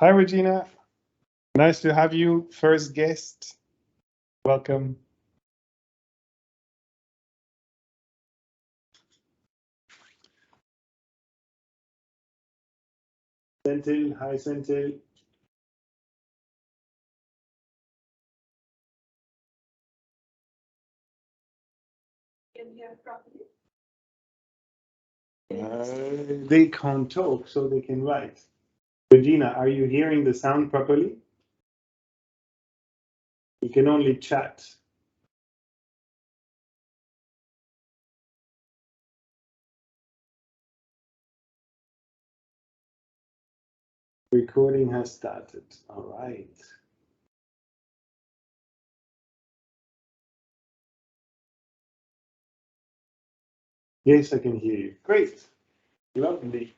Hi, Regina. Nice to have you. First guest. Welcome. Senthil. Hi, Senthil. Can you hear properly? They can't talk, so they can write. Regina, are you hearing the sound properly? You can only chat. Recording has started. All right. Yes, I can hear you. Great. Lovely.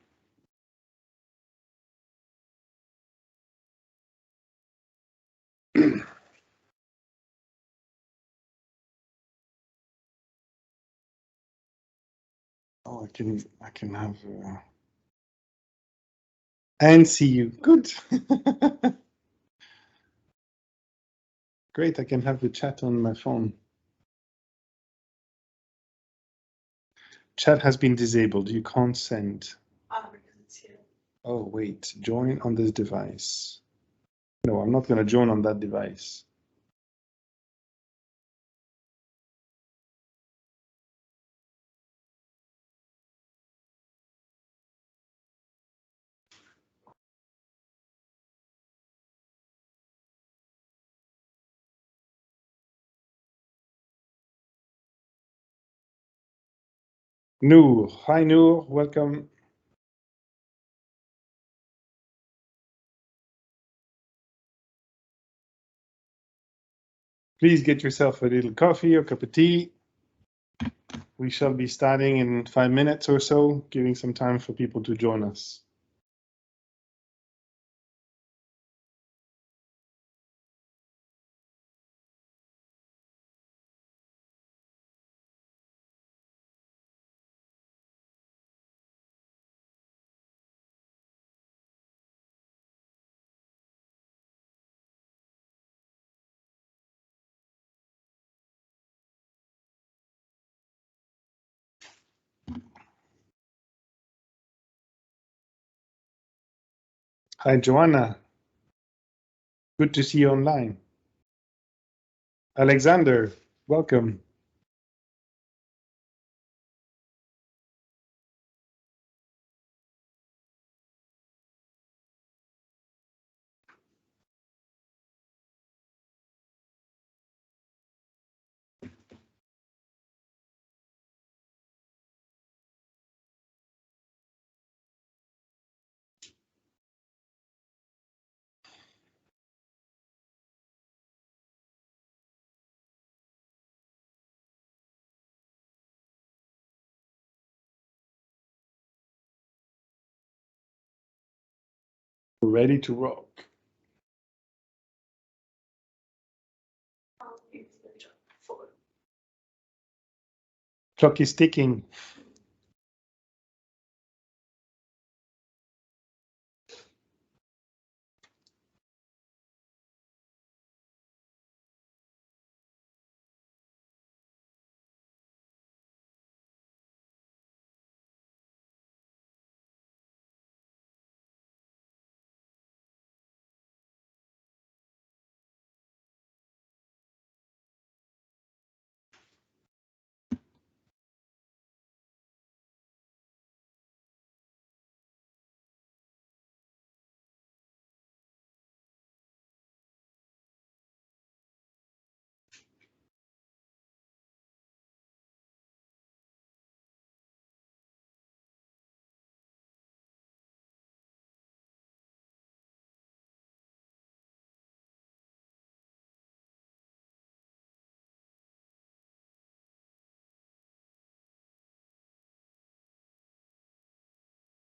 Oh, I can have and see you. Good. Great. I can have the chat on my phone. Chat has been disabled. You can't send. Oh, wait. Join on this device. No, I'm not going to join on that device. Noor. Hi, Noor. Welcome. Please get yourself a little coffee or cup of tea. We shall be starting in 5 minutes or so, giving some time for people to join us. Hi, Joanna. Good to see you online. Alexander, welcome. Ready to rock. Clock is ticking.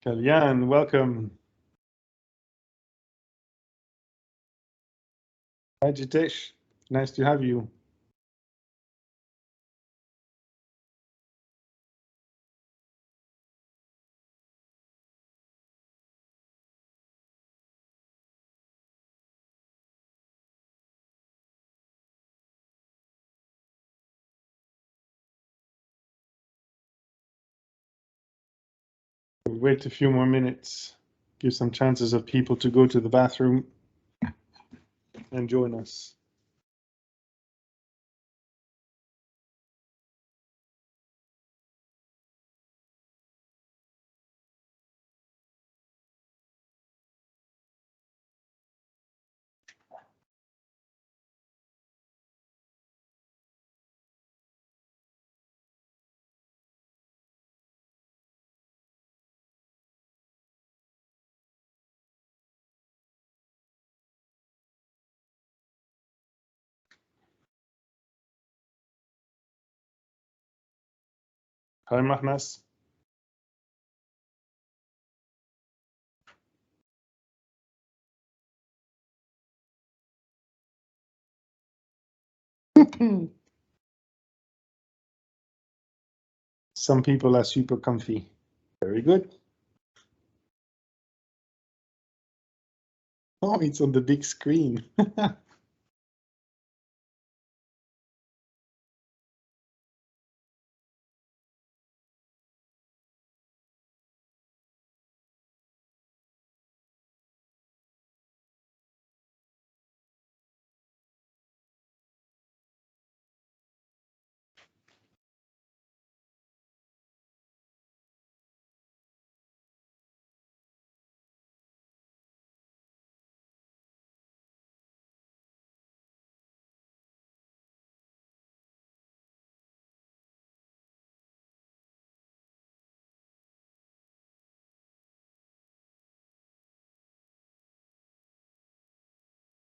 Kalyan, welcome. Hi, Jitesh. Nice to have you. wait a few more minutes, give some chances of people to go to the bathroom and join us. Hi, Mahnas. Some people are super comfy. Very good. Oh, it's on the big screen.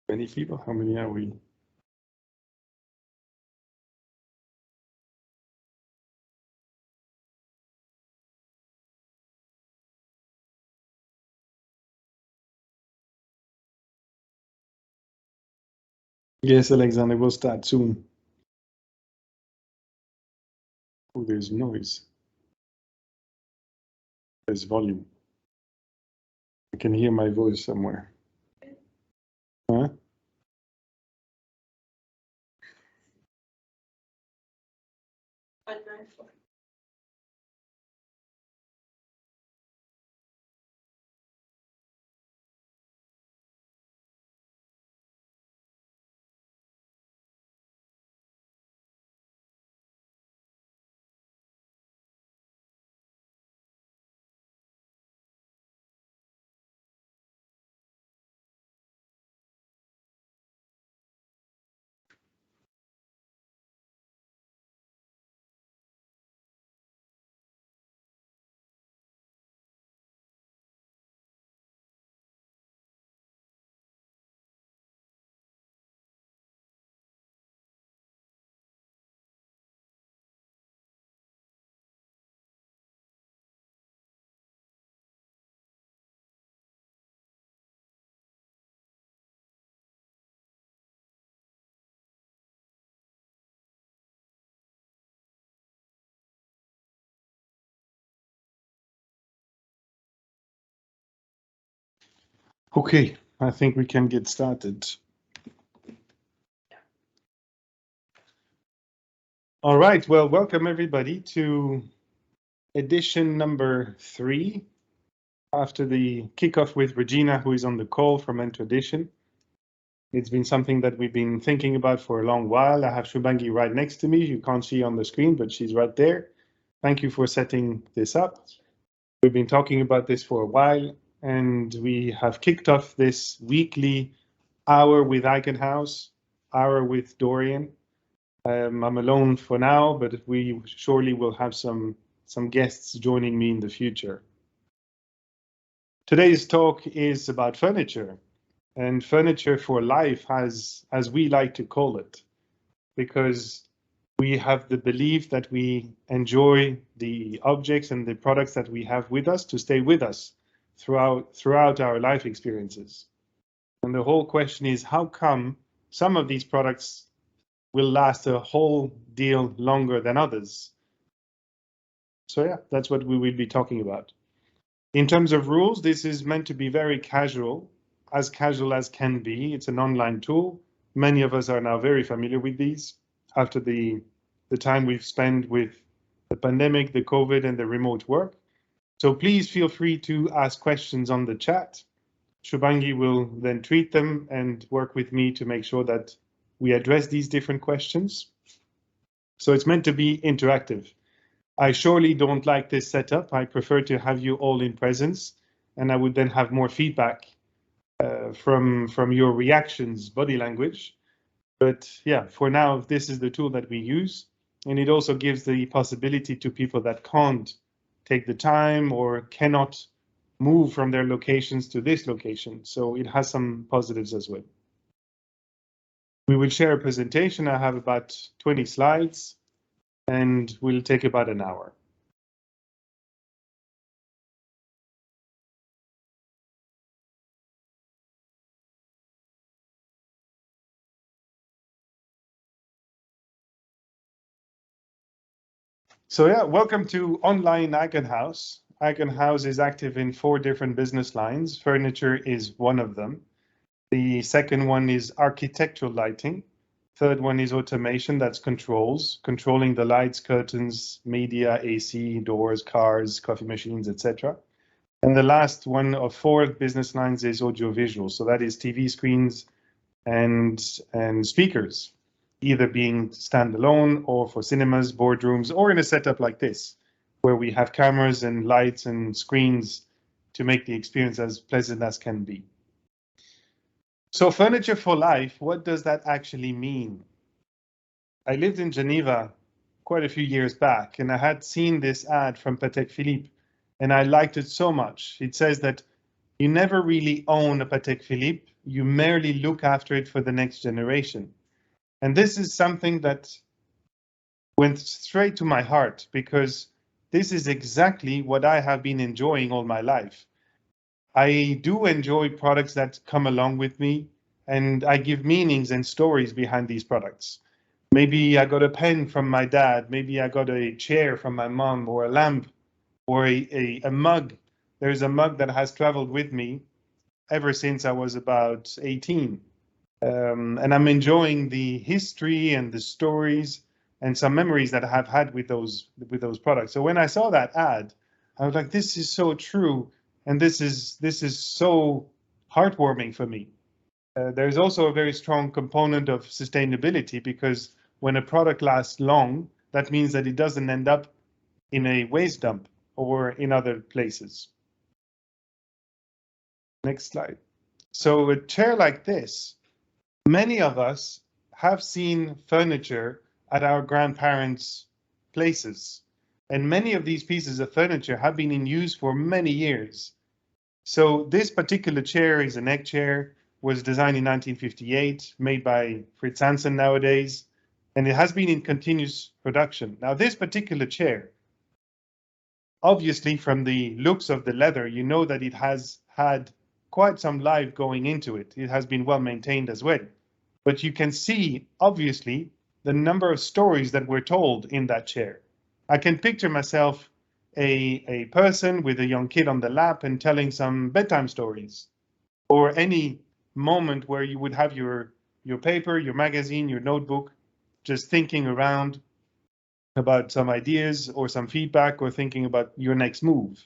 Many people? How many are we? Yes, Alexander, we'll start soon. Oh, there's noise. There's volume. I can hear my voice somewhere. Huh? Okay, I think we can get started. All right, well, welcome everybody to edition number 3 after the kickoff with Regina, who is on the call from Enter Edition. It's been something that we've been thinking about for a long while. I have Shubhangi right next to me. You can't see on the screen, but she's right there. Thank you for setting this up. We've been talking about this for a while, and we have kicked off this weekly hour with Iconhouse, hour with Dorian. I'm alone for now, but we surely will have some guests joining me in the future. Today's talk is about furniture, and furniture for life, as we like to call it, because we have the belief that we enjoy the objects and the products that we have with us to stay with us throughout our life experiences. And the whole question is, how come some of these products will last a whole deal longer than others? So yeah, that's what we will be talking about. In terms of rules, this is meant to be very casual as can be. It's an online tool. Many of us are now very familiar with these after the time we've spent with the pandemic, the COVID, and the remote work. So please feel free to ask questions on the chat. Shubhangi will then treat them and work with me to make sure that we address these different questions. So it's meant to be interactive. I surely don't like this setup. I prefer to have you all in presence, and I would then have more feedback from your reactions, body language. But yeah, for now, this is the tool that we use. And it also gives the possibility to people that can't take the time or cannot move from their locations to this location. So it has some positives as well. We will share a presentation. I have about 20 slides and will take about an hour. So yeah, welcome to Online Eikenhaus. Eikenhaus is active in 4 different business lines. Furniture is one of them. The second one is architectural lighting. Third one is automation, that's controls, controlling the lights, curtains, media, AC, doors, cars, coffee machines, etc. And the last one of 4 business lines is audiovisual. So that is TV screens and speakers, either being standalone or for cinemas, boardrooms, or in a setup like this, where we have cameras and lights and screens to make the experience as pleasant as can be. So furniture for life, what does that actually mean? I lived in Geneva quite a few years back, and I had seen this ad from Patek Philippe, and I liked it so much. It says that you never really own a Patek Philippe, you merely look after it for the next generation. And this is something that went straight to my heart, because this is exactly what I have been enjoying all my life. I do enjoy products that come along with me, and I give meanings and stories behind these products. Maybe I got a pen from my dad, maybe I got a chair from my mom, or a lamp, or a mug. There's a mug that has traveled with me ever since I was about 18. And I'm enjoying the history and the stories and some memories that I have had with those products. So when I saw that ad, I was like, this is so true, and this is so heartwarming for me. There's also a very strong component of sustainability, because when a product lasts long, that means that it doesn't end up in a waste dump or in other places. Next slide. So a chair like this, many of us have seen furniture at our grandparents' places, and many of these pieces of furniture have been in use for many years. So this particular chair is an egg chair, was designed in 1958, made by Fritz Hansen nowadays, and it has been in continuous production. Now, this particular chair, obviously from the looks of the leather, you know that it has had quite some life going into it. It has been well maintained as well. But you can see, obviously, the number of stories that were told in that chair. I can picture myself a person with a young kid on the lap and telling some bedtime stories, or any moment where you would have your paper, your magazine, your notebook, just thinking around about some ideas or some feedback, or thinking about your next move.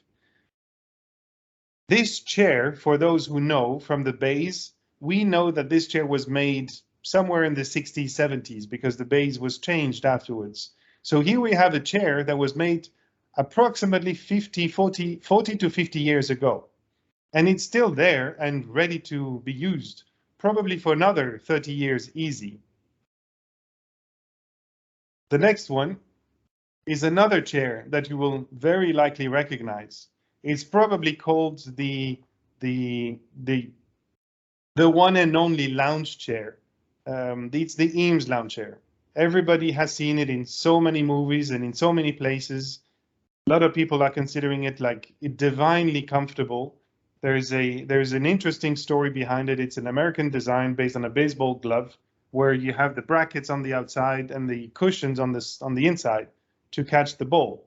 This chair, for those who know from the base, we know that this chair was made somewhere in the 60s, 70s, because the base was changed afterwards. So here we have a chair that was made approximately 40 to 50 years ago. And it's still there and ready to be used, probably for another 30 years easy. The next one is another chair that you will very likely recognize. It's probably called the one and only lounge chair. It's the Eames lounge chair. Everybody has seen it in so many movies and in so many places. A lot of people are considering it like divinely comfortable. There's an interesting story behind it. It's an American design based on a baseball glove, where you have the brackets on the outside and the cushions on the inside to catch the ball.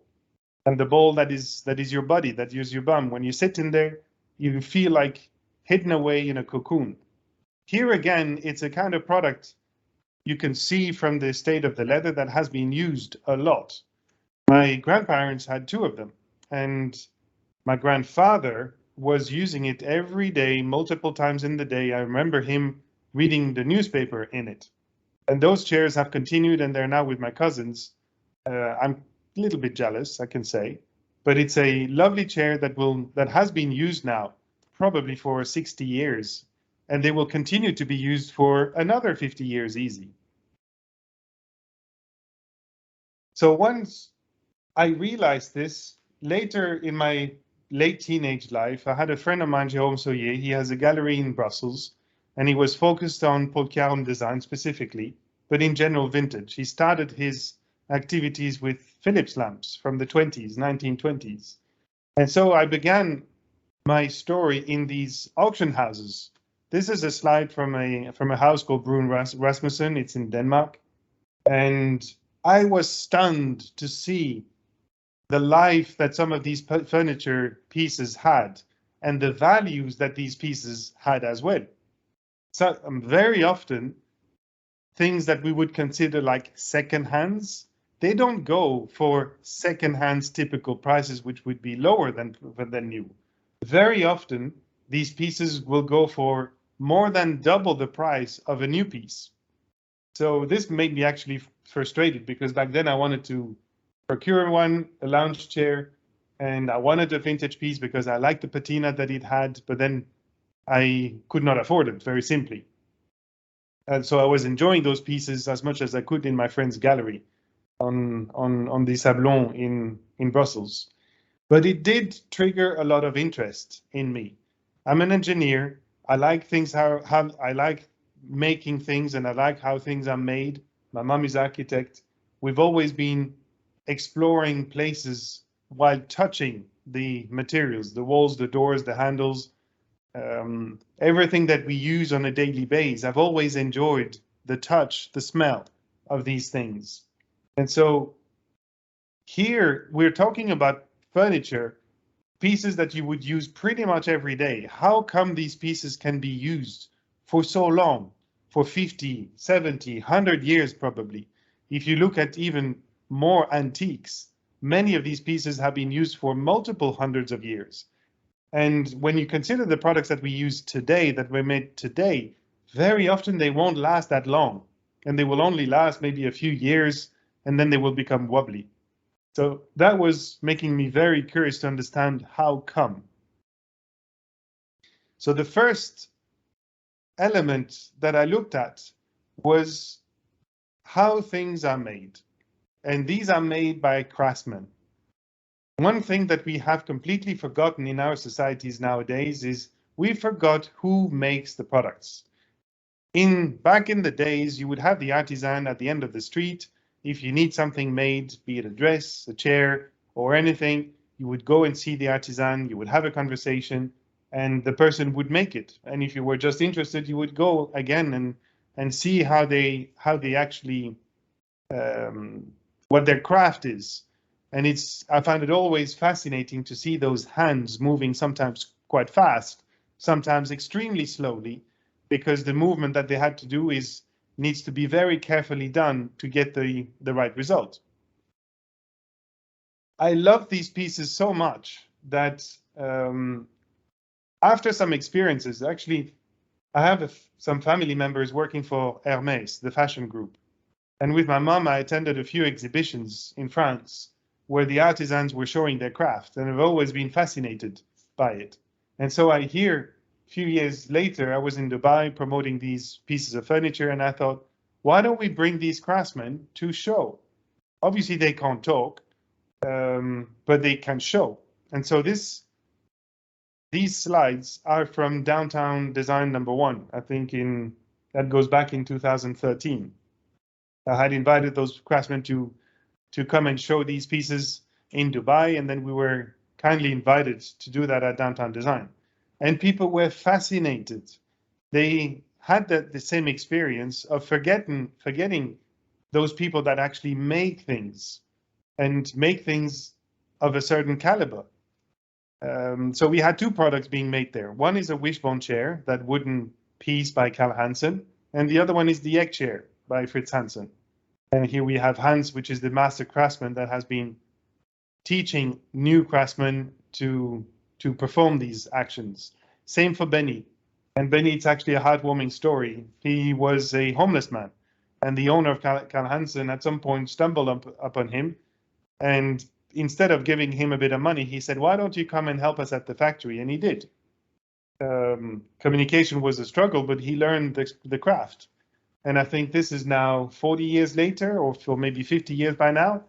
And the ball that is your body, that is your bum. When you sit in there, you feel like hidden away in a cocoon. Here again, it's a kind of product you can see from the state of the leather that has been used a lot. My grandparents had 2 of them, and My grandfather was using it every day, multiple times in the day. I remember him reading the newspaper in it. And those chairs have continued, and they're now with my cousins. I'm a little bit jealous, I can say, but it's a lovely chair that has been used now probably for 60 years, and they will continue to be used for another 50 years easy. So once I realized this later in my late teenage life, I had a friend of mine, Jérôme Soyer. He has a gallery in Brussels, and he was focused on Paul Caron design specifically, but in general vintage. He started his activities with Philips lamps from the 20s, 1920s. And so I began my story in these auction houses. This is a slide from a house called Brun Rasmussen. It's in Denmark. And I was stunned to see the life that some of these furniture pieces had and the values that these pieces had as well. So very often, things that we would consider like second hands, they don't go for second hands typical prices, which would be lower than new. Very often, these pieces will go for more than double the price of a new piece. So this made me actually frustrated because back then I wanted to procure one, a lounge chair, and I wanted a vintage piece because I liked the patina that it had, but then I could not afford it, very simply. And so I was enjoying those pieces as much as I could in my friend's gallery on the Sablon in Brussels. But it did trigger a lot of interest in me. I'm an engineer. I like things how I like making things, and I like how things are made. My mom is architect. We've always been exploring places while touching the materials, the walls, the doors, the handles, everything that we use on a daily basis. I've always enjoyed the touch, the smell of these things. And so here we're talking about furniture, pieces that you would use pretty much every day. How come these pieces can be used for so long, for 50, 70, 100 years probably? If you look at even more antiques, many of these pieces have been used for multiple hundreds of years. And when you consider the products that we use today, that were made today, very often they won't last that long. And they will only last maybe a few years, and then they will become wobbly. So that was making me very curious to understand how come. So the first element that I looked at was how things are made. And these are made by craftsmen. One thing that we have completely forgotten in our societies nowadays is we forgot who makes the products. Back in the days, you would have the artisan at the end of the street. If you need something made, be it a dress, a chair, or anything, you would go and see the artisan, you would have a conversation, and the person would make it. And if you were just interested, you would go again and see how they actually what their craft is. And I find it always fascinating to see those hands moving sometimes quite fast, sometimes extremely slowly, because the movement that they had to do needs to be very carefully done to get the right result. I love these pieces so much that after some experiences, actually, I have some family members working for Hermès, the fashion group. And with my mom, I attended a few exhibitions in France where the artisans were showing their craft, and I've always been fascinated by it. And so a few years later, I was in Dubai promoting these pieces of furniture, and I thought, why don't we bring these craftsmen to show? Obviously, they can't talk, but they can show. And so these slides are from Downtown Design #1. I think that goes back in 2013. I had invited those craftsmen to come and show these pieces in Dubai, and then we were kindly invited to do that at Downtown Design. And people were fascinated. They had the same experience of forgetting those people that actually make things and make things of a certain caliber. So we had two products being made there. One is a wishbone chair, that wooden piece by Carl Hansen, and the other one is the egg chair by Fritz Hansen. And here we have Hans, which is the master craftsman that has been teaching new craftsmen to to perform these actions. Same for Benny. And Benny, it's actually a heartwarming story. He was a homeless man, and the owner of Carl Hansen at some point stumbled upon him, and instead of giving him a bit of money, he said, "Why don't you come and help us at the factory?" And he did. Communication was a struggle, but he learned the craft. And I think this is now 40 years later, or for maybe 50 years by now.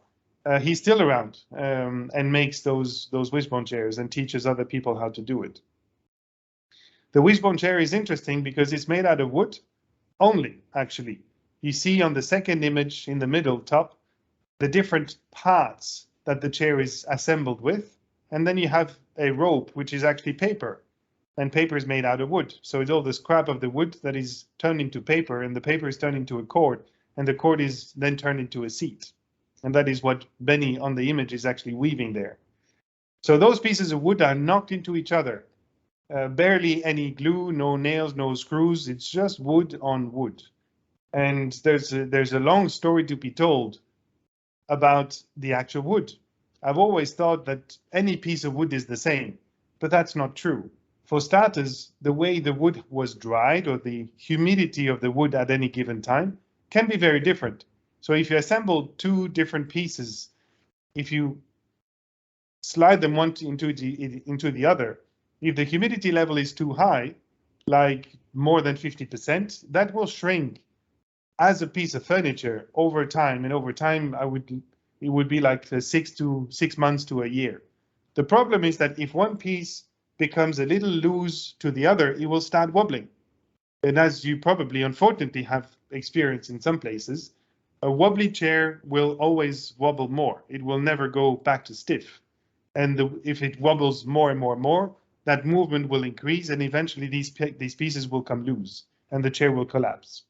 He's still around and makes those wishbone chairs and teaches other people how to do it. The wishbone chair is interesting because it's made out of wood only, actually. You see on the second image in the middle top, the different parts that the chair is assembled with. And then you have a rope, which is actually paper. And paper is made out of wood. So it's all the scrap of the wood that is turned into paper, and the paper is turned into a cord, and the cord is then turned into a seat. And that is what Benny on the image is actually weaving there. So those pieces of wood are knocked into each other. Barely any glue, no nails, no screws. It's just wood on wood. And there's a long story to be told about the actual wood. I've always thought that any piece of wood is the same, but that's not true. For starters, the way the wood was dried, or the humidity of the wood at any given time, can be very different. So if you assemble two different pieces, if you slide them one into the other, if the humidity level is too high, like more than 50%, that will shrink as a piece of furniture over time. And over time, it would be like 6 months to a year. The problem is that if one piece becomes a little loose to the other, it will start wobbling. And as you probably, unfortunately, have experienced in some places, a wobbly chair will always wobble more. It will never go back to stiff. And if it wobbles more and more and more, that movement will increase, and eventually these pieces will come loose and the chair will collapse.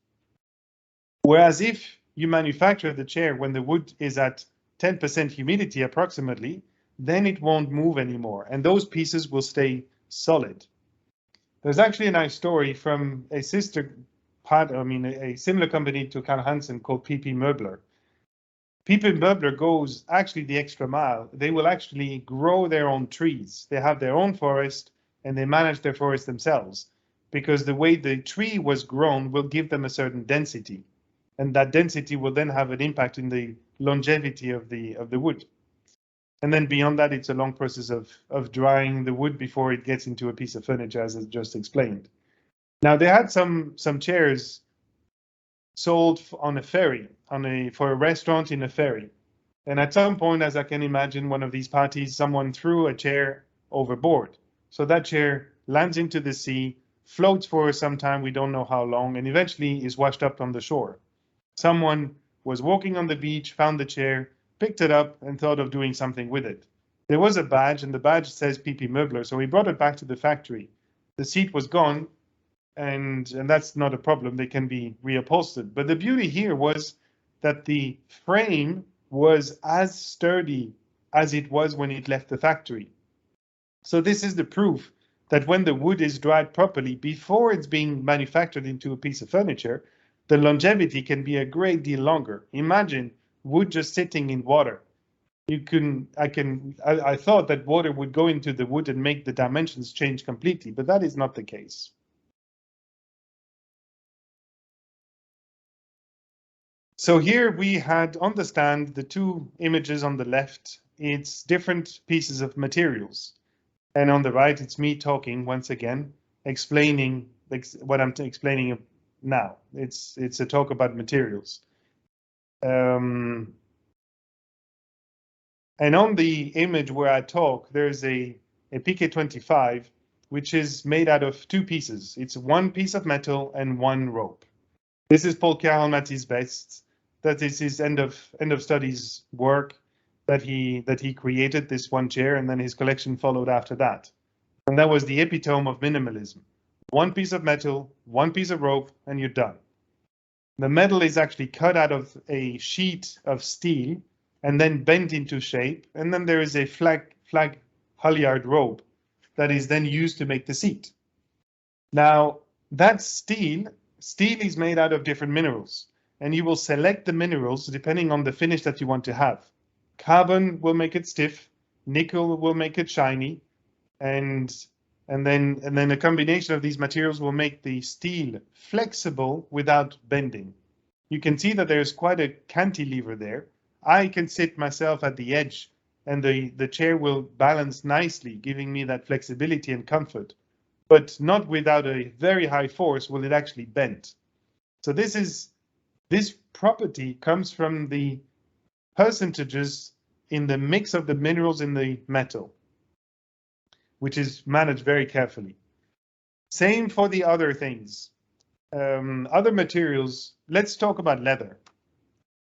Whereas if you manufacture the chair when the wood is at 10% humidity approximately, then it won't move anymore, and those pieces will stay solid. There's actually a nice story from a a similar company to Carl Hansen called PP Möbler. PP Möbler goes actually the extra mile. They will actually grow their own trees. They have their own forest, and they manage their forest themselves, because the way the tree was grown will give them a certain density, and that density will then have an impact in the longevity of the wood. And then beyond that, it's a long process of drying the wood before it gets into a piece of furniture, as I just explained. Now, they had some chairs sold on a ferry, for a restaurant in a ferry. And at some point, as I can imagine, one of these parties, someone threw a chair overboard. So that chair lands into the sea, floats for some time, we don't know how long, and eventually is washed up on the shore. Someone was walking on the beach, found the chair, picked it up, and thought of doing something with it. There was a badge, and the badge says PP Möbler, so he brought it back to the factory. The seat was gone, and that's not a problem. They can be reupholstered. But the beauty here was that the frame was as sturdy as it was when it left the factory. So this is the proof that when the wood is dried properly before it's being manufactured into a piece of furniture, the longevity can be a great deal longer. Imagine wood just sitting in water. I thought that water would go into the wood and make the dimensions change completely, but that is not the case. So here we had on the stand the two images on the left. It's different pieces of materials. And on the right, it's me talking once again, explaining what I'm explaining now. It's a talk about materials. And on the image where I talk, there's a PK25, which is made out of two pieces. It's one piece of metal and one rope. This is Paul Kjærulf-Mathi's best. That is his end of studies work that he created, this one chair, and then his collection followed after that. And that was the epitome of minimalism. One piece of metal, one piece of rope, and you're done. The metal is actually cut out of a sheet of steel and then bent into shape. And then there is a flag halyard rope that is then used to make the seat. Now, that steel is made out of different minerals. And you will select the minerals depending on the finish that you want to have. Carbon will make it stiff, nickel will make it shiny, and then a combination of these materials will make the steel flexible without bending. You can see that there's quite a cantilever there. I can sit myself at the edge and the chair will balance nicely, giving me that flexibility and comfort, but not without a very high force will it actually bend. So this property comes from the percentages in the mix of the minerals in the metal, which is managed very carefully. Same for the other things. Other materials, let's talk about leather.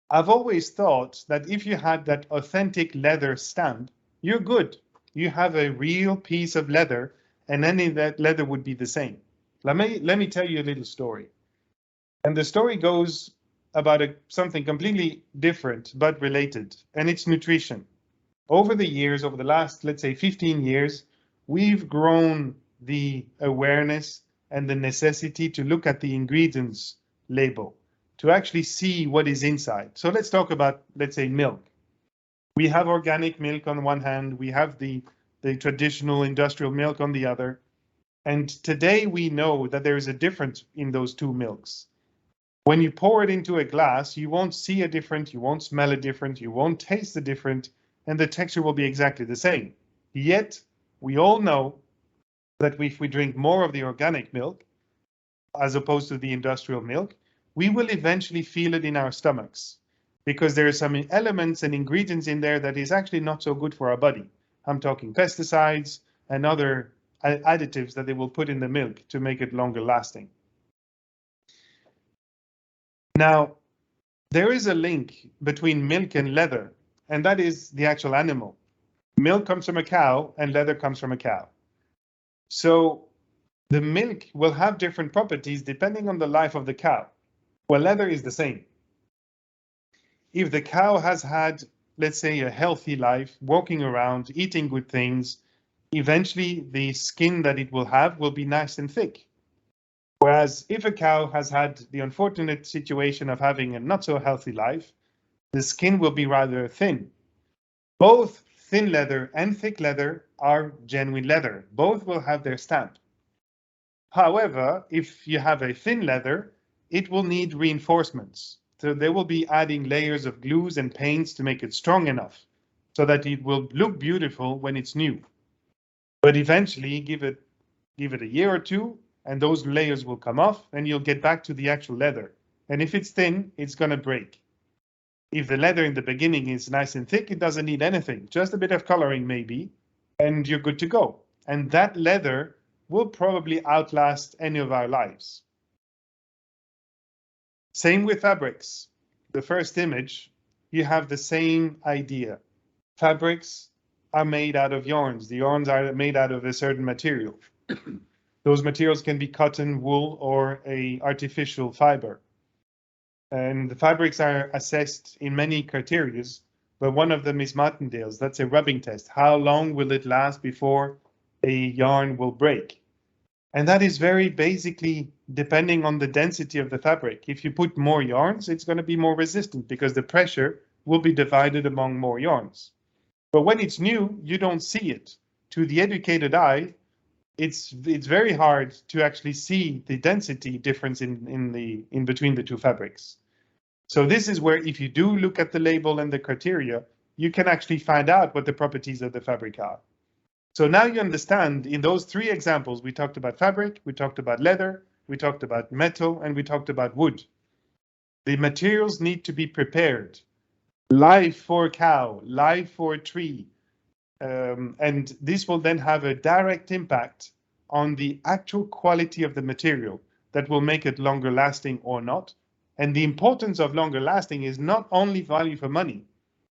I've always thought that if you had that authentic leather stamp, you're good. You have a real piece of leather, and any of that leather would be the same. Let me tell you a little story. And the story goes about something completely different but related, and it's nutrition. Over the years, over the last, let's say 15 years, we've grown the awareness and the necessity to look at the ingredients label, to actually see what is inside. So let's talk about, let's say, milk. We have organic milk on one hand, we have the traditional industrial milk on the other. And today we know that there is a difference in those two milks. When you pour it into a glass, you won't see a different, you won't smell a different, you won't taste a different, and the texture will be exactly the same. Yet, we all know that if we drink more of the organic milk, as opposed to the industrial milk, we will eventually feel it in our stomachs because there are some elements and ingredients in there that is actually not so good for our body. I'm talking pesticides and other additives that they will put in the milk to make it longer lasting. Now, there is a link between milk and leather, and that is the actual animal. Milk comes from a cow and leather comes from a cow. So the milk will have different properties depending on the life of the cow. Well, leather is the same. If the cow has had, let's say, a healthy life, walking around, eating good things, eventually the skin that it will have will be nice and thick. Whereas if a cow has had the unfortunate situation of having a not so healthy life, the skin will be rather thin. Both thin leather and thick leather are genuine leather. Both will have their stamp. However, if you have a thin leather, it will need reinforcements. So they will be adding layers of glues and paints to make it strong enough so that it will look beautiful when it's new. But eventually, give it a year or two, and those layers will come off, and you'll get back to the actual leather. And if it's thin, it's going to break. If the leather in the beginning is nice and thick, it doesn't need anything, just a bit of coloring maybe, and you're good to go. And that leather will probably outlast any of our lives. Same with fabrics. The first image, you have the same idea. Fabrics are made out of yarns. The yarns are made out of a certain material. Those materials can be cotton, wool, or an artificial fiber. And the fabrics are assessed in many criteria, but one of them is Martindale's. That's a rubbing test. How long will it last before a yarn will break? And that is very basically depending on the density of the fabric. If you put more yarns, it's going to be more resistant because the pressure will be divided among more yarns. But when it's new, you don't see it. To the educated eye, it's very hard to actually see the density difference in between the two fabrics. So this is where if you do look at the label and the criteria, you can actually find out what the properties of the fabric are. So now you understand in those three examples, we talked about fabric, we talked about leather, we talked about metal, and we talked about wood. The materials need to be prepared. Live for a cow, live for a tree, and this will then have a direct impact on the actual quality of the material that will make it longer lasting or not. And the importance of longer lasting is not only value for money,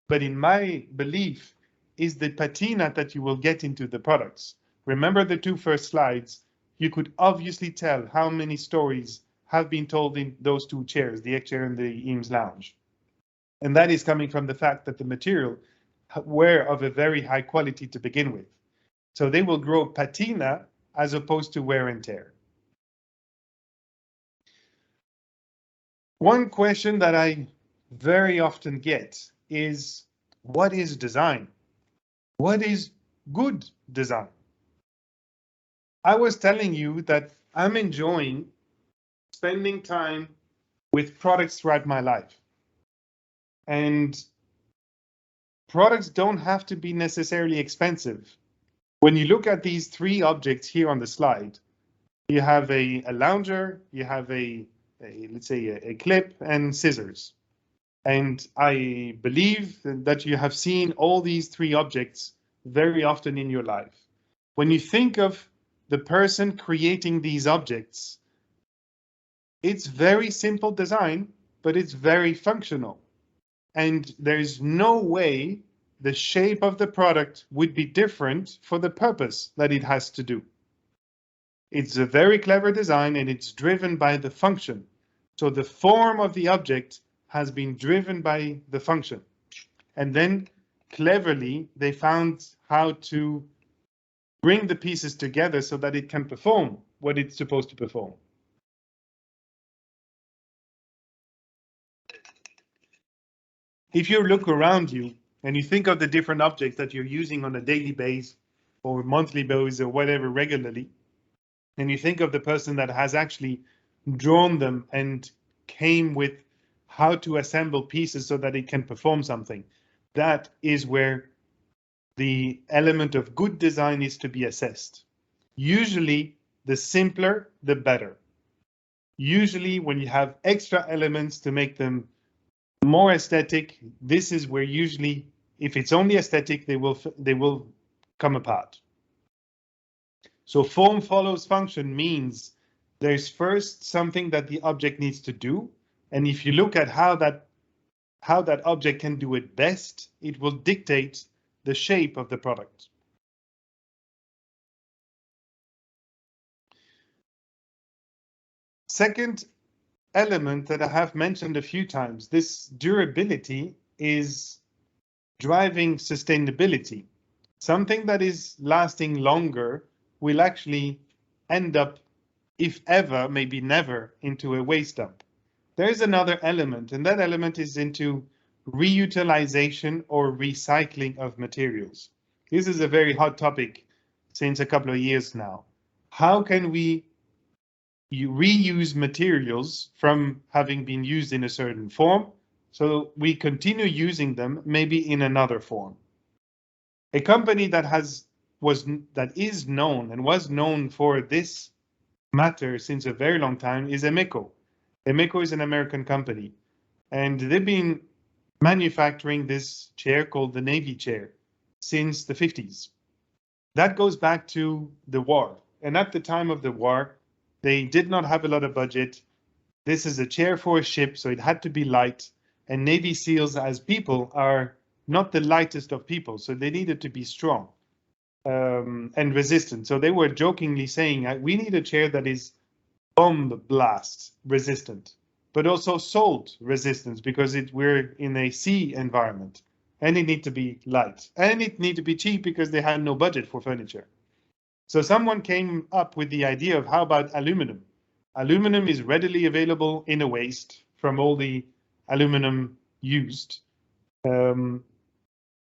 but in my belief is the patina that you will get into the products. Remember the two first slides, you could obviously tell how many stories have been told in those two chairs, the X chair and the Eames Lounge. And that is coming from the fact that the material were of a very high quality to begin with. So they will grow patina as opposed to wear and tear. One question that I very often get is, what is design? What is good design? I was telling you that I'm enjoying spending time with products throughout my life. And products don't have to be necessarily expensive. When you look at these three objects here on the slide, you have a lounger, you have let's say a clip and scissors. And I believe that you have seen all these three objects very often in your life. When you think of the person creating these objects, it's very simple design, but it's very functional. And there's no way the shape of the product would be different for the purpose that it has to do. It's a very clever design and it's driven by the function. So the form of the object has been driven by the function. And then cleverly, they found how to bring the pieces together so that it can perform what it's supposed to perform. If you look around you and you think of the different objects that you're using on a daily basis or monthly basis or whatever regularly, and you think of the person that has actually drawn them and came with how to assemble pieces so that it can perform something, that is where the element of good design is to be assessed. Usually, the simpler, the better. Usually, when you have extra elements to make them more aesthetic, this is where usually, if it's only aesthetic, they will come apart. So form follows function means there's first something that the object needs to do, and if you look at how that object can do it best, it will dictate the shape of the product. Second element that I have mentioned a few times, this durability is driving sustainability. Something that is lasting longer will actually end up, if ever, maybe never, into a waste dump. There is another element, and that element is into reutilization or recycling of materials. This is a very hot topic since a couple of years now. How can we reuse materials from having been used in a certain form so we continue using them maybe in another form? A company that is known and was known for this matter since a very long time is Emeco. Emeco is an American company, and they've been manufacturing this chair called the Navy chair since the 50s. That goes back to the war. And at the time of the war, they did not have a lot of budget. This is a chair for a ship, so it had to be light. And Navy SEALs, as people, are not the lightest of people, so they needed to be strong and resistant. So they were jokingly saying, we need a chair that is bomb blast resistant, but also salt resistance because we're in a sea environment, and it need to be light, and it need to be cheap because they had no budget for furniture. So someone came up with the idea of how about aluminum? Aluminum is readily available in a waste from all the aluminum used.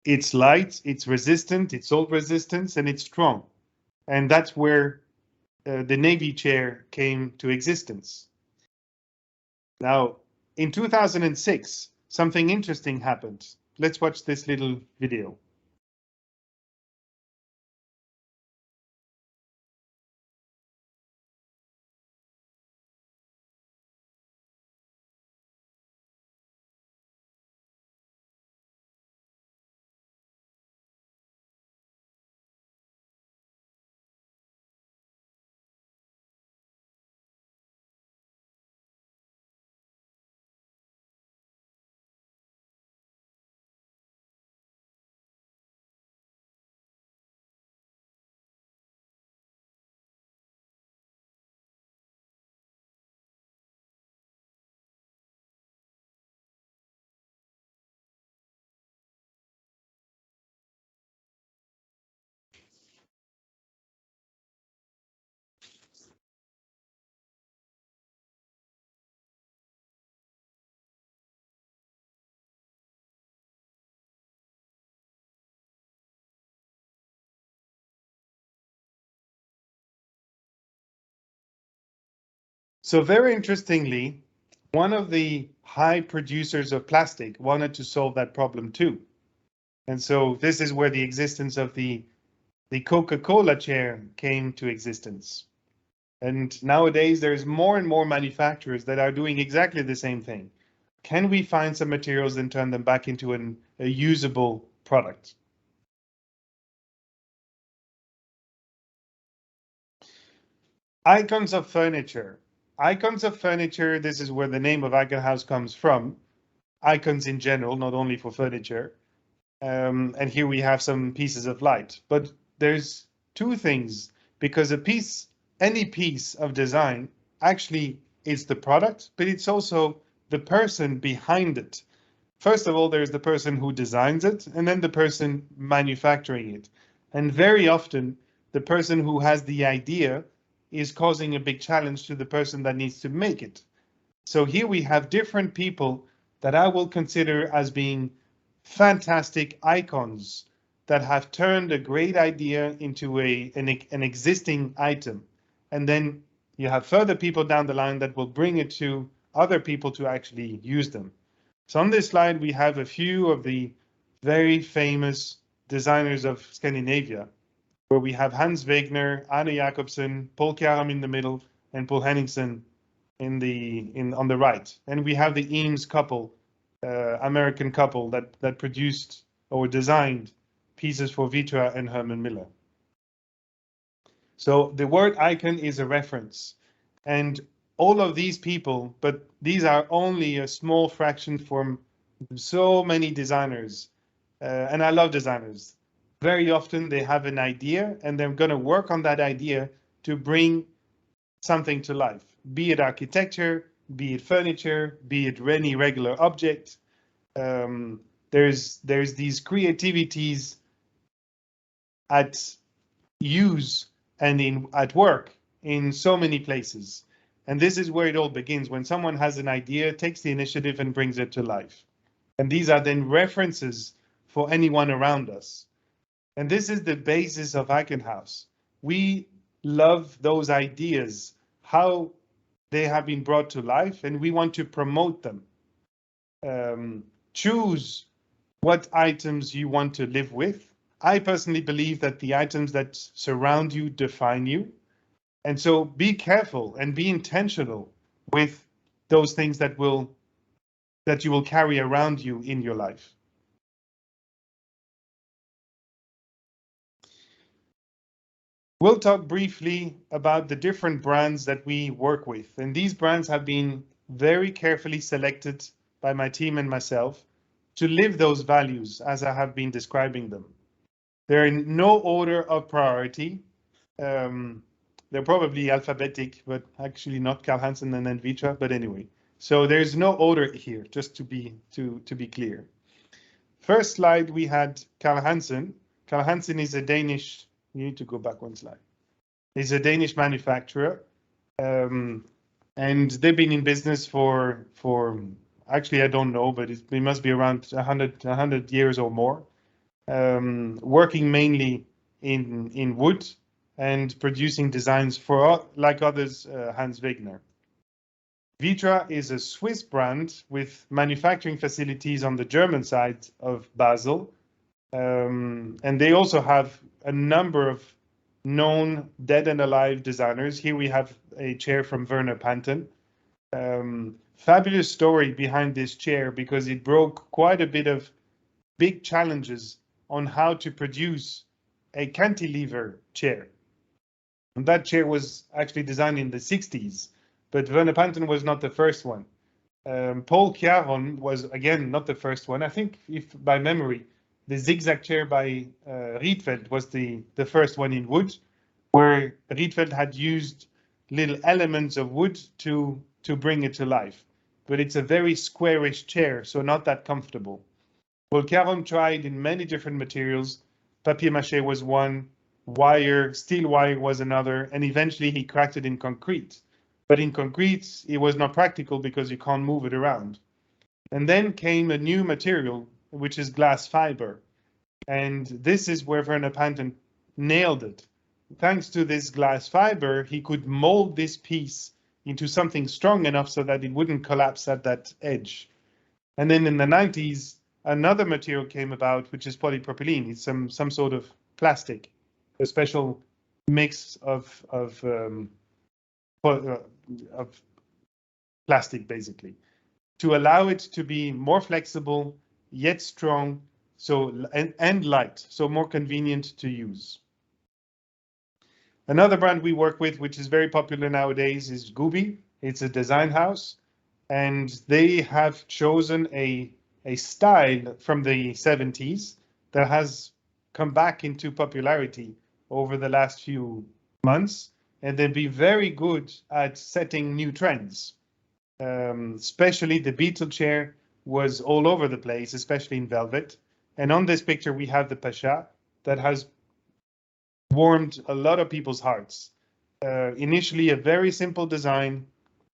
It's light, it's resistant, it's salt resistant, and it's strong. And that's where the Navy chair came to existence. Now, in 2006, something interesting happened. Let's watch this little video. So very interestingly, one of the high producers of plastic wanted to solve that problem too. And so this is where the existence of the Coca-Cola chair came to existence. And nowadays there's more and more manufacturers that are doing exactly the same thing. Can we find some materials and turn them back into a usable product? Icons of furniture. Icons of furniture, this is where the name of Icon House comes from. Icons in general, not only for furniture. And here we have some pieces of light. But there's two things, because any piece of design actually is the product, but it's also the person behind it. First of all, there's the person who designs it, and then the person manufacturing it. And very often, the person who has the idea is causing a big challenge to the person that needs to make it. So here we have different people that I will consider as being fantastic icons that have turned a great idea into an existing item. And then you have further people down the line that will bring it to other people to actually use them. So on this slide, we have a few of the very famous designers of Scandinavia, where we have Hans Wegner, Arne Jacobsen, Paul Kjaerum in the middle, and Paul Henningsen on the right. And we have the Eames couple, American couple that produced or designed pieces for Vitra and Herman Miller. So the word icon is a reference, and all of these people, but these are only a small fraction from so many designers. And I love designers. Very often they have an idea and they're going to work on that idea to bring something to life, be it architecture, be it furniture, be it any regular object. There's these creativities at use and at work in so many places. And this is where it all begins, when someone has an idea, takes the initiative and brings it to life. And these are then references for anyone around us. And this is the basis of Icon House. We love those ideas, how they have been brought to life, and we want to promote them. Choose what items you want to live with. I personally believe that the items that surround you define you. And so be careful and be intentional with those things that you will carry around you in your life. We'll talk briefly about the different brands that we work with. And these brands have been very carefully selected by my team and myself to live those values as I have been describing them. They're in no order of priority. They're probably alphabetic, but actually not Carl Hansen and then Vitra, but anyway. So there's no order here, just to be clear. First slide, we had Carl Hansen. Carl Hansen is a Danish, you need to go back one slide. He's a Danish manufacturer, and they've been in business for actually, I don't know, but it must be around 100 years or more, working mainly in wood and producing designs for, like others, Hans Wegner. Vitra is a Swiss brand with manufacturing facilities on the German side of Basel. And they also have a number of known dead and alive designers. Here we have a chair from Werner Panton. Fabulous story behind this chair, because it broke quite a bit of big challenges on how to produce a cantilever chair. And that chair was actually designed in the 60s, but Werner Panton was not the first one. Paul Kjaerum was, again, not the first one. I think, if by memory, the zigzag chair by Rietveld was the first one in wood, where Rietveld had used little elements of wood to bring it to life. But it's a very squarish chair, so not that comfortable. Paul Kjaerum tried in many different materials. Papier-mâché was one, steel wire was another, and eventually he cracked it in concrete. But in concrete, it was not practical because you can't move it around. And then came a new material, which is glass fiber. And this is where Werner Panton nailed it. Thanks to this glass fiber, he could mold this piece into something strong enough so that it wouldn't collapse at that edge. And then in the 90s, another material came about, which is polypropylene. It's some sort of plastic, a special mix of plastic, basically, to allow it to be more flexible, yet strong, and light, so more convenient to use. Another brand we work with, which is very popular nowadays, is Gooby. It's a design house, and they have chosen a style from the 70s that has come back into popularity over the last few months, and they've been very good at setting new trends. Especially the Beetle chair was all over the place, especially in velvet. And on this picture, we have the Pasha that has warmed a lot of people's hearts. Initially, a very simple design,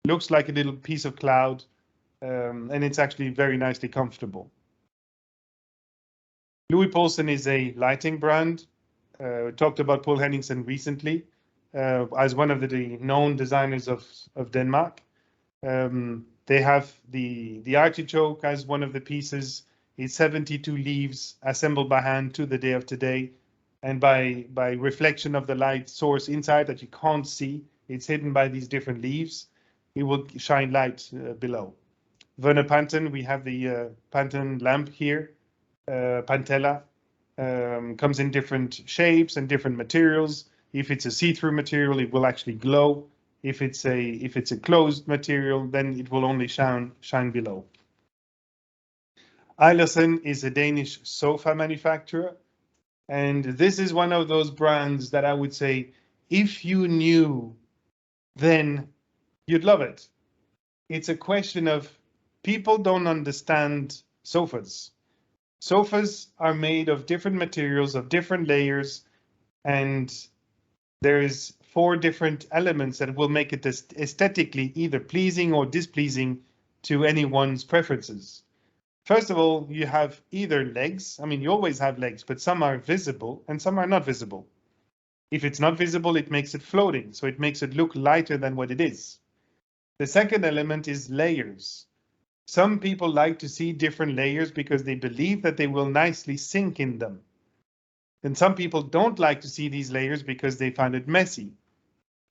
looks like a little piece of cloud, and it's actually very nicely comfortable. Louis Poulsen is a lighting brand. Talked about Paul Henningsen recently as one of the known designers of Denmark. They have the artichoke as one of the pieces. It's 72 leaves assembled by hand to the day of today. And by reflection of the light source inside that you can't see, it's hidden by these different leaves. It will shine light below. Werner Panton, we have the Panton lamp here. Pantella comes in different shapes and different materials. If it's a see-through material, it will actually glow. If it's a closed material, then it will only shine below. Eilersen is a Danish sofa manufacturer, and this is one of those brands that I would say, if you knew, then you'd love it. It's a question of people don't understand sofas. Sofas are made of different materials, of different layers, and there is 4 different elements that will make it aesthetically either pleasing or displeasing to anyone's preferences. First of all, you have either legs. I mean, you always have legs, but some are visible and some are not visible. If it's not visible, it makes it floating, so it makes it look lighter than what it is. The second element is layers. Some people like to see different layers because they believe that they will nicely sink in them. And some people don't like to see these layers because they find it messy.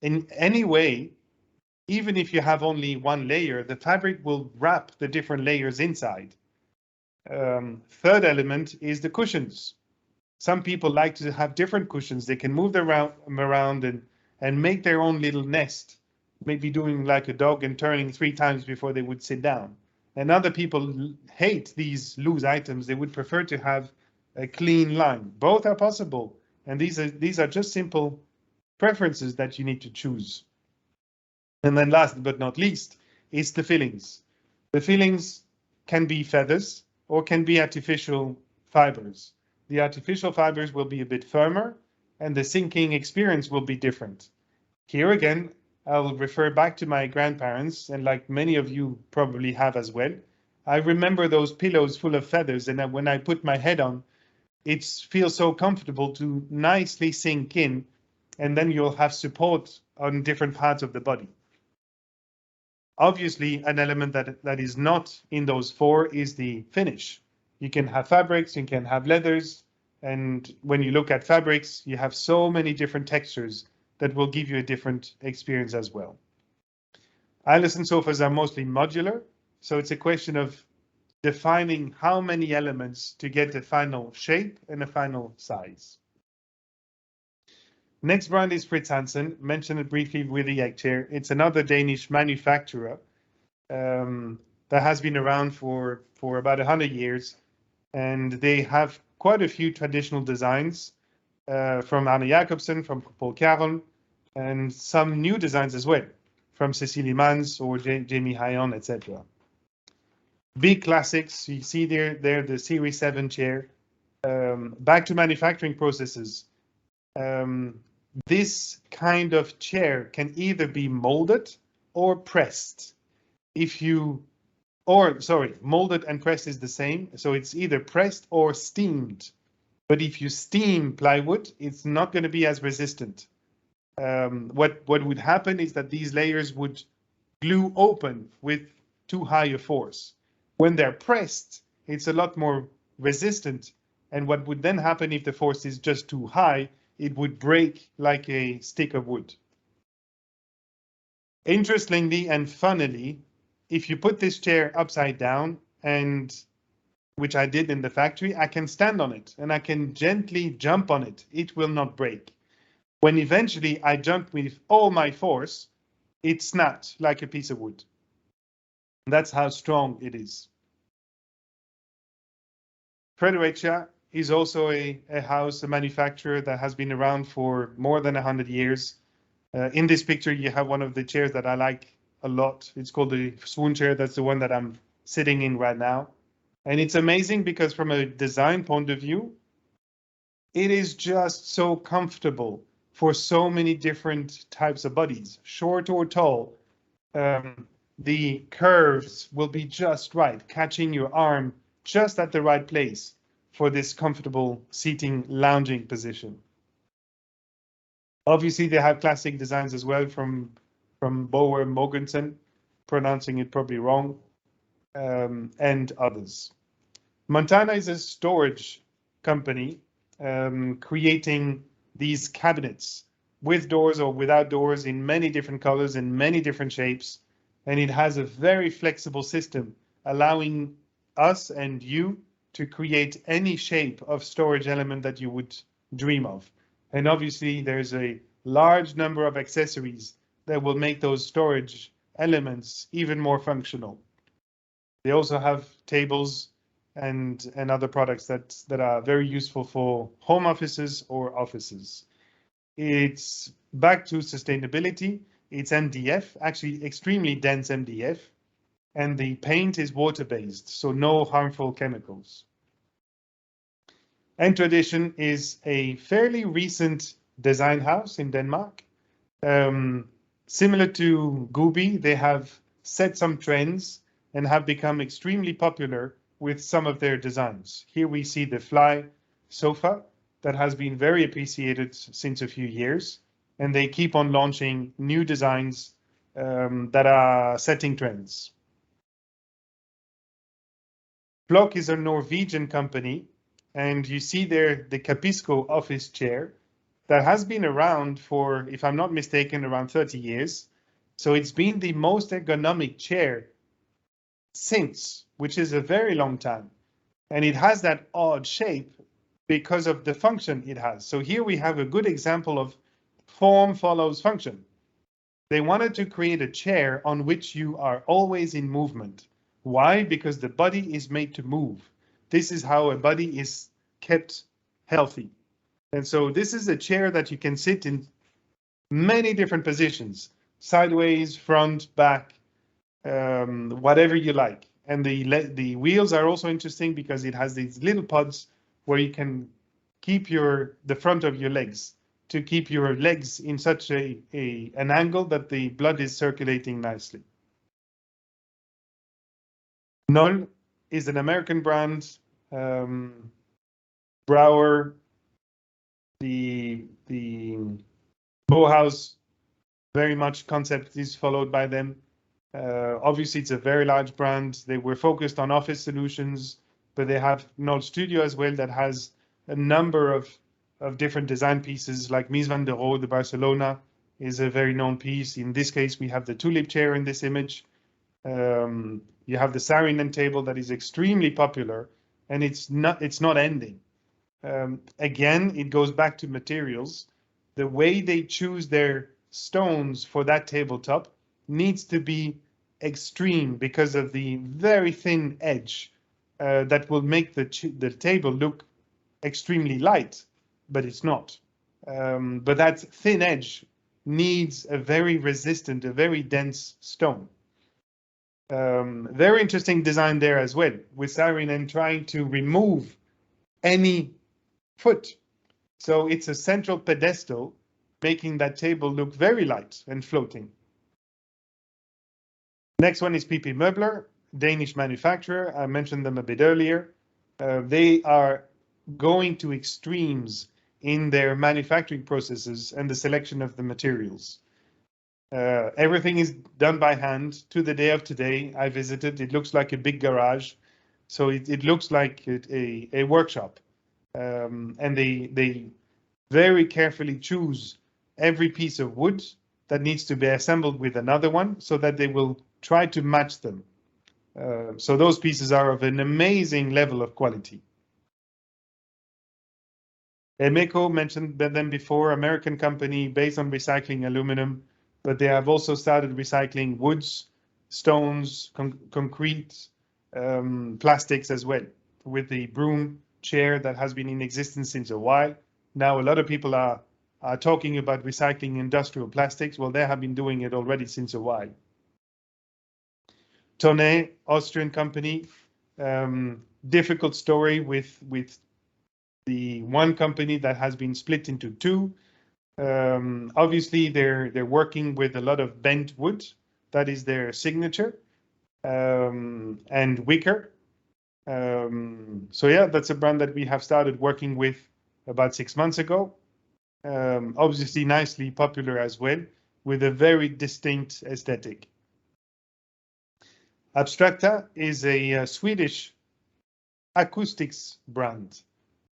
In any way, even if you have only one layer, the fabric will wrap the different layers inside. Third element is the cushions. Some people like to have different cushions. They can move them around and make their own little nest, maybe doing like a dog and turning 3 times before they would sit down. And other people hate these loose items. They would prefer to have a clean line. Both are possible. And these are just simple preferences that you need to choose. And then last but not least is the fillings. The fillings can be feathers or can be artificial fibers. The artificial fibers will be a bit firmer and the sinking experience will be different. Here again, I'll refer back to my grandparents, and like many of you probably have as well. I remember those pillows full of feathers, and when I put my head on, it feels so comfortable to nicely sink in, and then you'll have support on different parts of the body. Obviously, an element that is not in those 4 is the finish. You can have fabrics, you can have leathers, and when you look at fabrics, you have so many different textures that will give you a different experience as well. Eilersen sofas are mostly modular, so it's a question of defining how many elements to get a final shape and a final size. Next brand is Fritz Hansen, mentioned it briefly with the egg chair. It's another Danish manufacturer that has been around for about 100 years, and they have quite a few traditional designs from Arne Jacobsen, from Paul Caron, and some new designs as well, from Cecilie Mans or Jamie Hayon, etc. Big classics, you see there the Series 7 chair. Back to manufacturing processes. This kind of chair can either be molded or pressed. Molded and pressed is the same, so it's either pressed or steamed. But if you steam plywood, it's not going to be as resistant. What would happen is that these layers would glue open with too high a force. When they're pressed, it's a lot more resistant. And what would then happen if the force is just too high, it would break like a stick of wood. Interestingly and funnily, if you put this chair upside down, and which I did in the factory, I can stand on it and I can gently jump on it. It will not break. When eventually I jumped with all my force, it snapped like a piece of wood. That's how strong it is. Fredericia is also a house, a manufacturer that has been around for more than 100 years. In this picture, you have one of the chairs that I like a lot. It's called the Swoon chair. That's the one that I'm sitting in right now. And it's amazing because from a design point of view, it is just so comfortable for so many different types of bodies, short or tall. The curves will be just right, catching your arm just at the right place for this comfortable seating, lounging position. Obviously, they have classic designs as well from Boer Mogensen, pronouncing it probably wrong, and others. Montana is a storage company creating these cabinets with doors or without doors in many different colors and many different shapes. And it has a very flexible system allowing us and you to create any shape of storage element that you would dream of. And obviously there's a large number of accessories that will make those storage elements even more functional. They also have tables and other products that are very useful for home offices or offices. It's back to sustainability. It's MDF, actually extremely dense MDF, and the paint is water-based, so no harmful chemicals. And Tradition is a fairly recent design house in Denmark. Similar to Gooby, they have set some trends and have become extremely popular with some of their designs. Here we see the Fly sofa that has been very appreciated since a few years, and they keep on launching new designs that are setting trends. Flock is a Norwegian company, and you see there the Capisco office chair that has been around for, if I'm not mistaken, around 30 years. So it's been the most ergonomic chair since, which is a very long time. And it has that odd shape because of the function it has. So here we have a good example of form follows function. They wanted to create a chair on which you are always in movement. Why? Because the body is made to move. This is how a body is kept healthy. And so this is a chair that you can sit in many different positions, sideways, front, back, whatever you like. And the wheels are also interesting because it has these little pods where you can keep the front of your legs to keep your legs in such an angle that the blood is circulating nicely. Knoll is an American brand. Brouwer, the Bauhaus, very much concept is followed by them. Obviously, it's a very large brand. They were focused on office solutions, but they have Knoll Studio as well that has a number of different design pieces, like Mies van der Rohe, the Barcelona, is a very known piece. In this case, we have the tulip chair in this image. You have the Saarinen table that is extremely popular, and it's not ending. Again, it goes back to materials. The way they choose their stones for that tabletop needs to be extreme because of the very thin edge that will make the table look extremely light, but it's not. But that thin edge needs a very resistant, a very dense stone. Very interesting design there as well, with Saarinen trying to remove any foot. So it's a central pedestal, making that table look very light and floating. Next one is PP Möbler, Danish manufacturer. I mentioned them a bit earlier. They are going to extremes in their manufacturing processes and the selection of the materials. Everything is done by hand. To the day of today, I visited. It looks like a big garage, so it looks like a workshop. And they very carefully choose every piece of wood that needs to be assembled with another one, so that they will try to match them. So those pieces are of an amazing level of quality. Emeco, mentioned them before, American company based on recycling aluminum, but they have also started recycling woods, stones, concrete, plastics as well, with the broom chair that has been in existence since a while. Now a lot of people are talking about recycling industrial plastics. Well, they have been doing it already since a while. Tonnet, Austrian company, difficult story with the one company that has been split into two. Obviously, they're working with a lot of bent wood. That is their signature, and wicker. So yeah, that's a brand that we have started working with about 6 months ago. Obviously, nicely popular as well, with a very distinct aesthetic. Abstracta is a Swedish acoustics brand.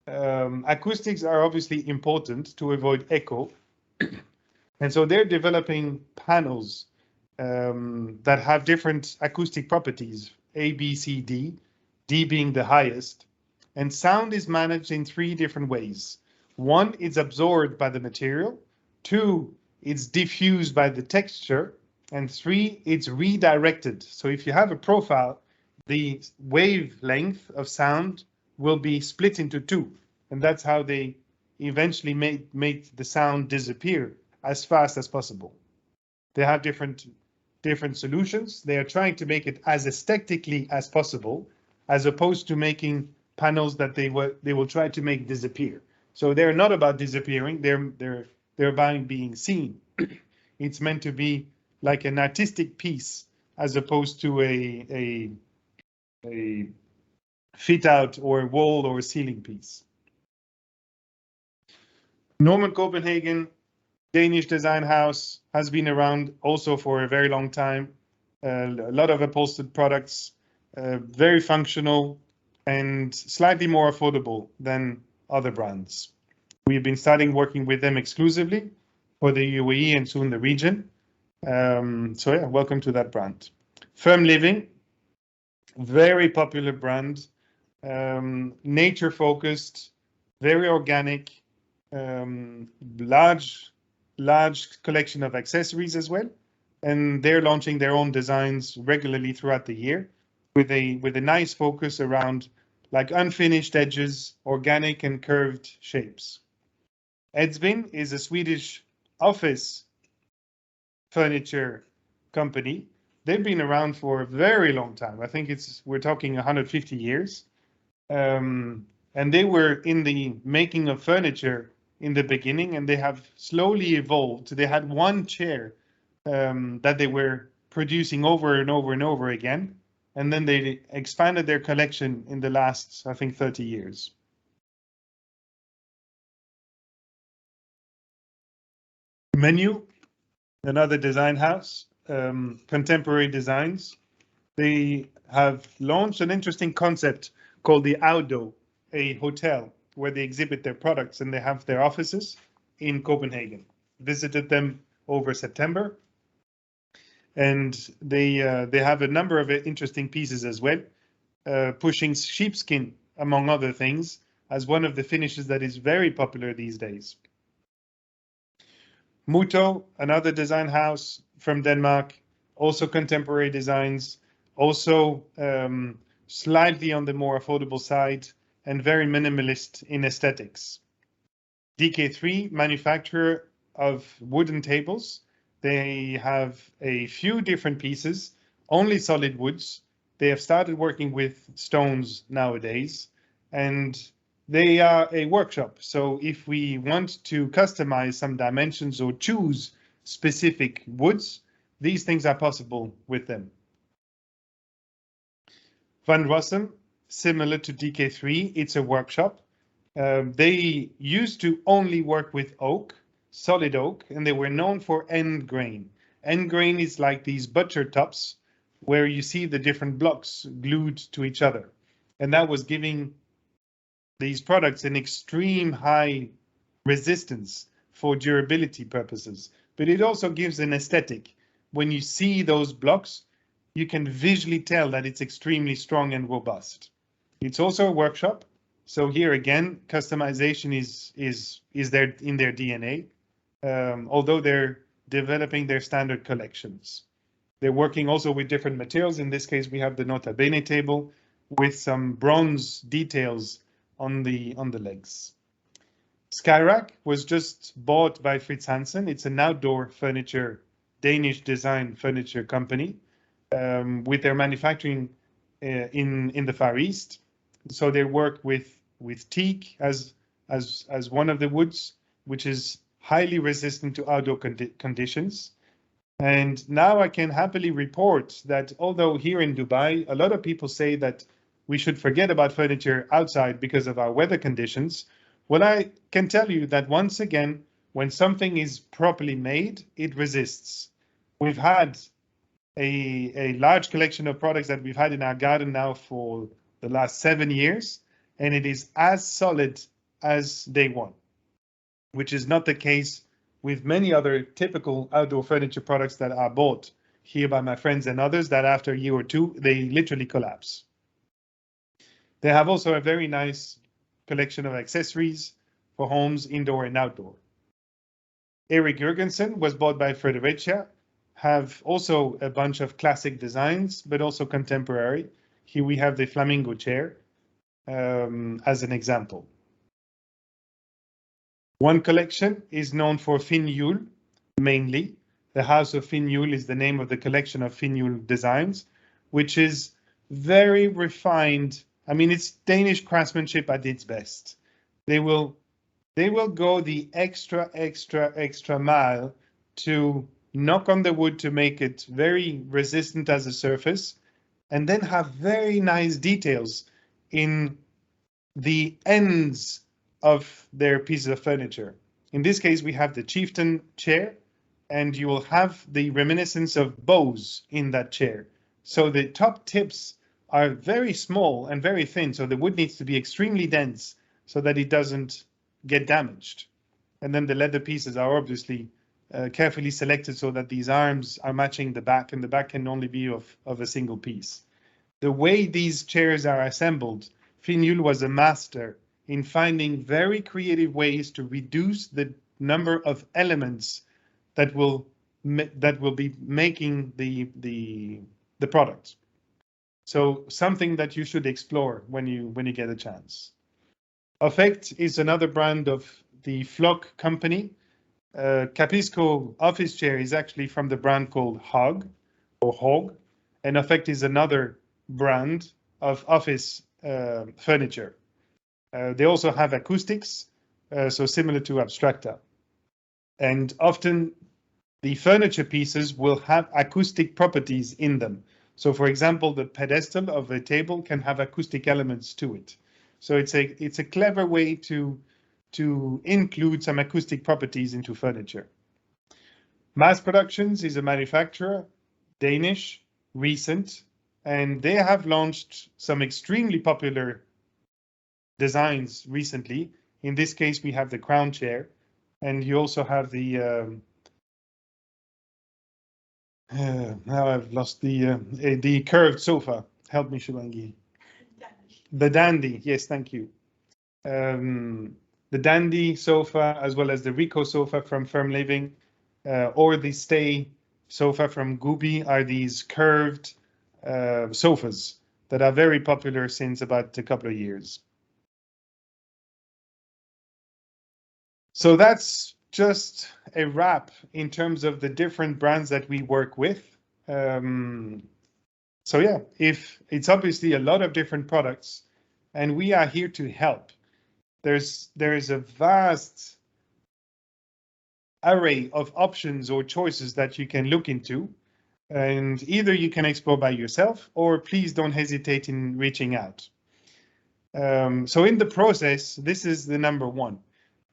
Acoustics are obviously important to avoid echo. And so they're developing panels that have different acoustic properties, A, B, C, D, D being the highest. And sound is managed in 3 different ways. 1, it's absorbed by the material. 2, it's diffused by the texture. And 3, it's redirected. So if you have a profile, the wavelength of sound will be split into 2. And that's how they eventually make the sound disappear as fast as possible. They have different solutions. They are trying to make it as aesthetically as possible, as opposed to making panels that they will try to make disappear. So they're not about disappearing. They're about being seen. It's meant to be like an artistic piece, as opposed to a fit out or a wall or a ceiling piece. Norman Copenhagen, Danish design house, has been around also for a very long time. A lot of upholstered products, very functional and slightly more affordable than other brands. We've been starting working with them exclusively for the UAE and soon the region. So yeah, welcome to that brand. Firm Living, very popular brand, nature focused, very organic, large collection of accessories as well, and they're launching their own designs regularly throughout the year, with a nice focus around like unfinished edges, organic and curved shapes. Edsvin is a Swedish office furniture company. They've been around for a very long time. I think we're talking 150 years, and they were in the making of furniture in the beginning, and they have slowly evolved. They had one chair that they were producing over and over and over again, and then they expanded their collection in the last, I think, 30 years. Menu, another design house, contemporary designs. They have launched an interesting concept called the Audo, a hotel where they exhibit their products, and they have their offices in Copenhagen. Visited them over September, and they have a number of interesting pieces as well, pushing sheepskin, among other things, as one of the finishes that is very popular these days. Muto, another design house from Denmark, also contemporary designs, also slightly on the more affordable side, and very minimalist in aesthetics. DK3, manufacturer of wooden tables. They have a few different pieces, only solid woods. They have started working with stones nowadays, and they are a workshop. So if we want to customize some dimensions or choose specific woods, these things are possible with them. Van Rossum, similar to DK3, it's a workshop. They used to only work with oak, solid oak, and they were known for end grain. End grain is like these butcher tops where you see the different blocks glued to each other. And that was giving these products an extreme high resistance for durability purposes. But it also gives an aesthetic. When you see those blocks, you can visually tell that it's extremely strong and robust. It's also a workshop. So here again, customization is there in their DNA, although they're developing their standard collections. They're working also with different materials. In this case, we have the Nota Bene table with some bronze details on the legs. Skyrack was just bought by Fritz Hansen. It's an outdoor furniture, Danish design furniture company with their manufacturing in the Far East. So they work with teak as one of the woods, which is highly resistant to outdoor conditions. And now I can happily report that although here in Dubai, a lot of people say that we should forget about furniture outside because of our weather conditions. Well, I can tell you that once again, when something is properly made, it resists. We've had a large collection of products that we've had in our garden now for the last 7 years, and it is as solid as day one, which is not the case with many other typical outdoor furniture products that are bought here by my friends and others, that after a year or two, they literally collapse. They have also a very nice collection of accessories for homes, indoor and outdoor. Erik Jurgensen was bought by Fredericia, have also a bunch of classic designs, but also contemporary. Here we have the Flamingo chair as an example. One collection is known for Finyul, mainly. The House of Finyul is the name of the collection of Finyul designs, which is very refined. I mean, it's Danish craftsmanship at its best. They will go the extra mile to knock on the wood to make it very resistant as a surface, and then have very nice details in the ends of their pieces of furniture. In this case, we have the chieftain chair, and you will have the reminiscence of bows in that chair. So the top tips are very small and very thin, so the wood needs to be extremely dense so that it doesn't get damaged. And then the leather pieces are obviously carefully selected so that these arms are matching the back, and the back can only be of a single piece. The way these chairs are assembled, Finyul was a master in finding very creative ways to reduce the number of elements that will be making the product. So something that you should explore when you get a chance. Affect is another brand of the Flock company. Capisco office chair is actually from the brand called Hog, and Affect is another brand of office furniture. They also have acoustics, so similar to Abstracta. And often the furniture pieces will have acoustic properties in them. So for example, the pedestal of a table can have acoustic elements to it. So it's a clever way to include some acoustic properties into furniture. Mass Productions is a manufacturer, Danish, recent, and they have launched some extremely popular designs recently. In this case, we have the crown chair, and you also have the now I've lost the curved sofa. Help me, Shubangi. The dandy, yes, thank you. The dandy sofa, as well as the Rico sofa from Firm Living, or the Stay sofa from Gooby, are these curved sofas that are very popular since about a couple of years. So that's just a wrap in terms of the different brands that we work with. So yeah, if it's obviously a lot of different products, and we are here to help. There is a vast array of options or choices that you can look into, and either you can explore by yourself, or please don't hesitate in reaching out. So in the process, this is the number one.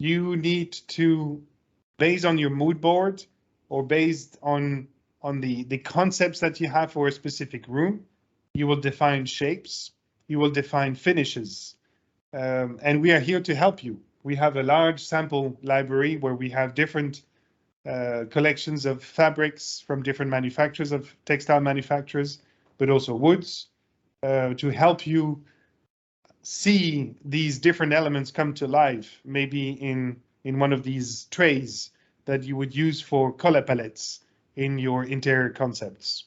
You need to, based on your mood board or based on the concepts that you have for a specific room. You will define shapes. You will define finishes. And we are here to help you. We have a large sample library where we have different collections of fabrics from different manufacturers, of textile manufacturers, but also woods, to help you see these different elements come to life, maybe in one of these trays that you would use for color palettes in your interior concepts.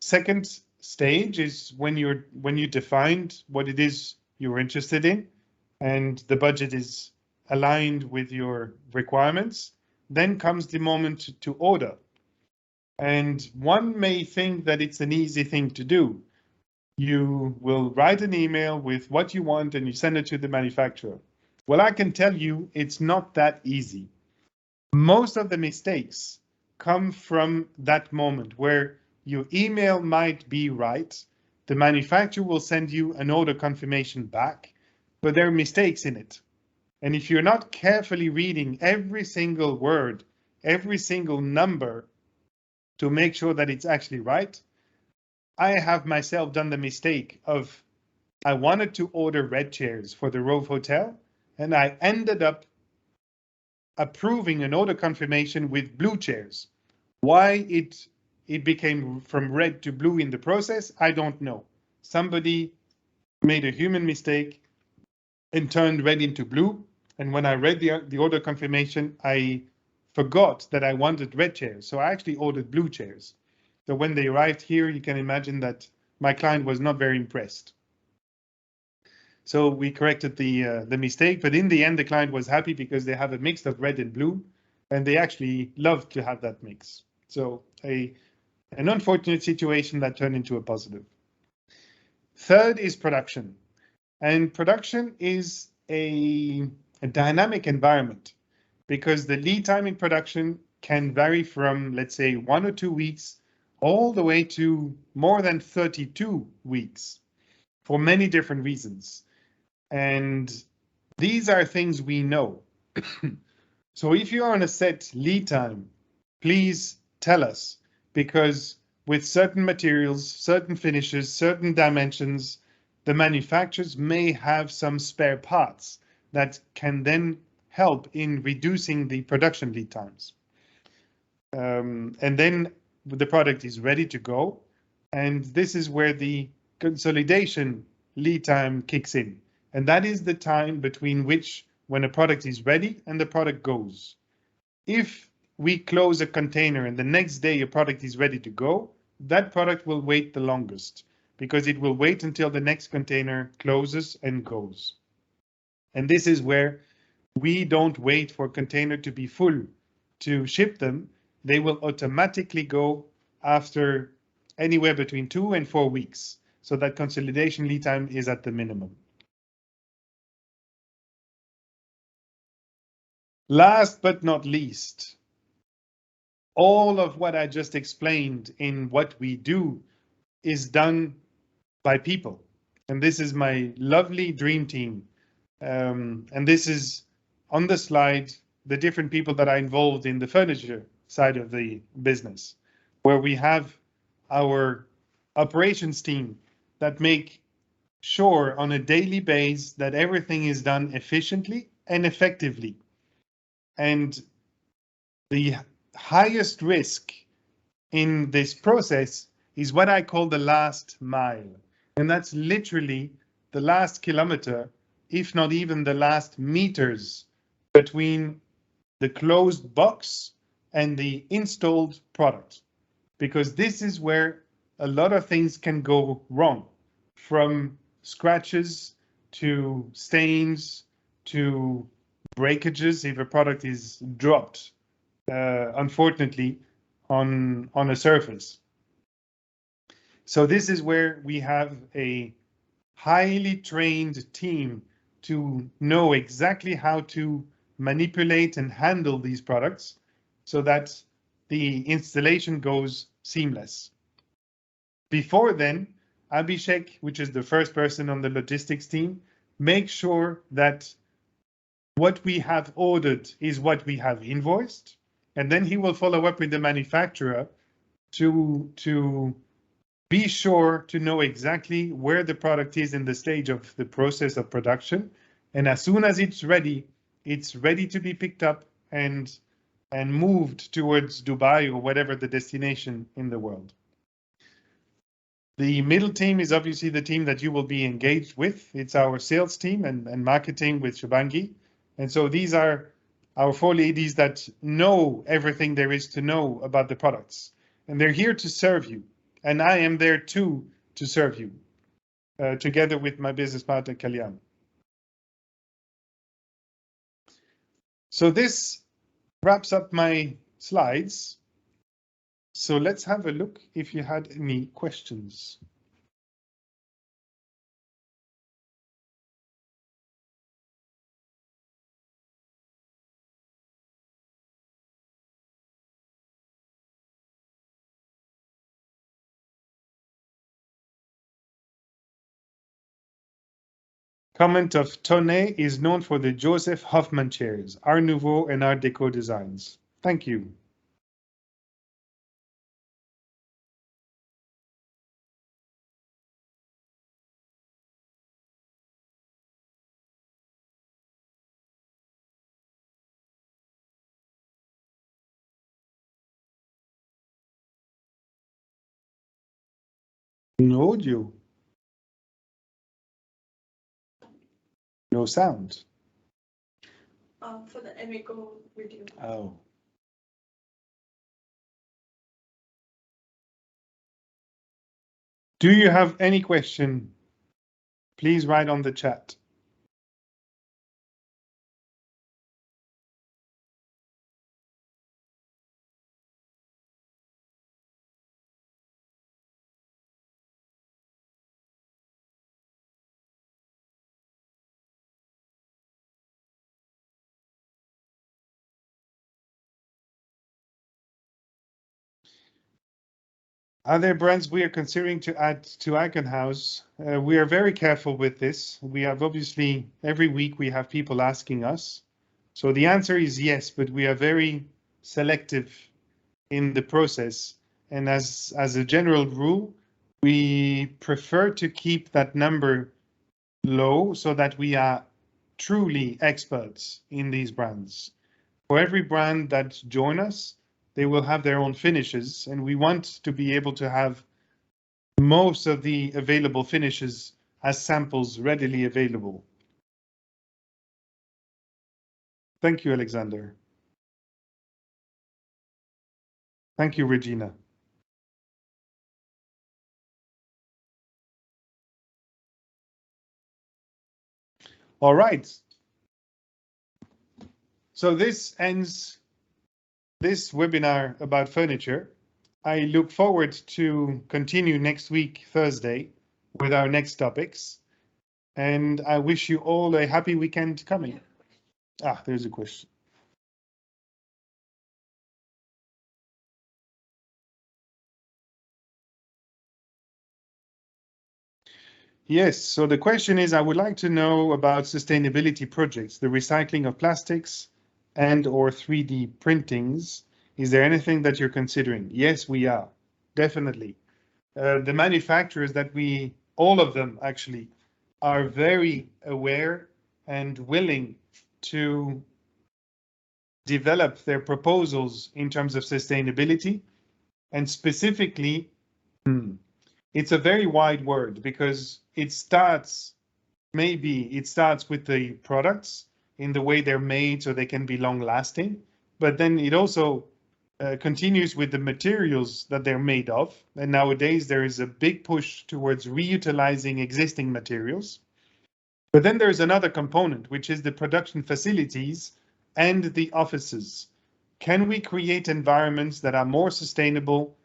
Second stage is when you defined what it is you're interested in and the budget is aligned with your requirements. Then comes the moment to order. And one may think that it's an easy thing to do. You will write an email with what you want and you send it to the manufacturer. Well, I can tell you it's not that easy. Most of the mistakes come from that moment where your email might be right. The manufacturer will send you an order confirmation back, but there are mistakes in it. And if you're not carefully reading every single word, every single number to make sure that it's actually right, I have myself done the mistake of, I wanted to order red chairs for the Rove Hotel, and I ended up approving an order confirmation with blue chairs. Why it became from red to blue in the process, I don't know. Somebody made a human mistake and turned red into blue. And when I read the order confirmation, I forgot that I wanted red chairs. So I actually ordered blue chairs. So when they arrived here, you can imagine that my client was not very impressed. So we corrected the mistake, but in the end, the client was happy because they have a mix of red and blue, and they actually loved to have that mix. So an unfortunate situation that turned into a positive. Third is production. And production is a dynamic environment because the lead time in production can vary from, let's say, 1 or 2 weeks all the way to more than 32 weeks for many different reasons. And these are things we know. So if you're on a set lead time, please tell us, because with certain materials, certain finishes, certain dimensions, the manufacturers may have some spare parts that can then help in reducing the production lead times. And then the product is ready to go. And this is where the consolidation lead time kicks in. And that is the time between which when a product is ready and the product goes. If we close a container and the next day a product is ready to go, that product will wait the longest because it will wait until the next container closes and goes. And this is where we don't wait for a container to be full to ship them. They will automatically go after anywhere between 2 and 4 weeks. So that consolidation lead time is at the minimum. Last but not least, all of what I just explained in what we do is done by people. And this is my lovely dream team. And this is on the slide, the different people that are involved in the furniture side of the business, where we have our operations team that make sure on a daily basis that everything is done efficiently and effectively. And the highest risk in this process is what I call the last mile. And that's literally the last kilometer, if not even the last meters between the closed box and the installed product. Because this is where a lot of things can go wrong, from scratches to stains to breakages if a product is dropped, unfortunately, on a surface. So this is where we have a highly trained team to know exactly how to manipulate and handle these products so that the installation goes seamless. Before then, Abhishek, which is the first person on the logistics team, makes sure that what we have ordered is what we have invoiced, and then he will follow up with the manufacturer to be sure to know exactly where the product is in the stage of the process of production. And as soon as it's ready to be picked up and moved towards Dubai or whatever the destination in the world. The middle team is obviously the team that you will be engaged with. It's our sales team and marketing with Shubhangi. And so these are our 4 ladies that know everything there is to know about the products. And they're here to serve you. And I am there too to serve you, together with my business partner, Kalyan. So this wraps up my slides. So let's have a look if you had any questions. Comment of Tone is known for the Joseph Hoffman chairs, Art Nouveau and Art Deco designs. Thank you. No audio. No sound. For the Emigo video. Oh. Do you have any question? Please write on the chat. Are there brands we are considering to add to Icon House? We are very careful with this. We have obviously, every week we have people asking us. So the answer is yes, but we are very selective in the process. And as a general rule, we prefer to keep that number low so that we are truly experts in these brands. For every brand that join us, they will have their own finishes, and we want to be able to have most of the available finishes as samples readily available. Thank you, Alexander. Thank you, Regina. All right. So this ends this webinar about furniture. I look forward to continue next week, Thursday, with our next topics. And I wish you all a happy weekend coming. Ah, there's a question. Yes, so the question is, I would like to know about sustainability projects, the recycling of plastics and or 3D printings. Is there anything that you're considering? Yes, we are, definitely. The manufacturers that all of them actually, are very aware and willing to develop their proposals in terms of sustainability. And specifically, it's a very wide word because it starts with the products in the way they're made so they can be long lasting, but then it also continues with the materials that they're made of. And nowadays there is a big push towards reutilizing existing materials. But then there's another component, which is the production facilities and the offices. Can we create environments that are more sustainable,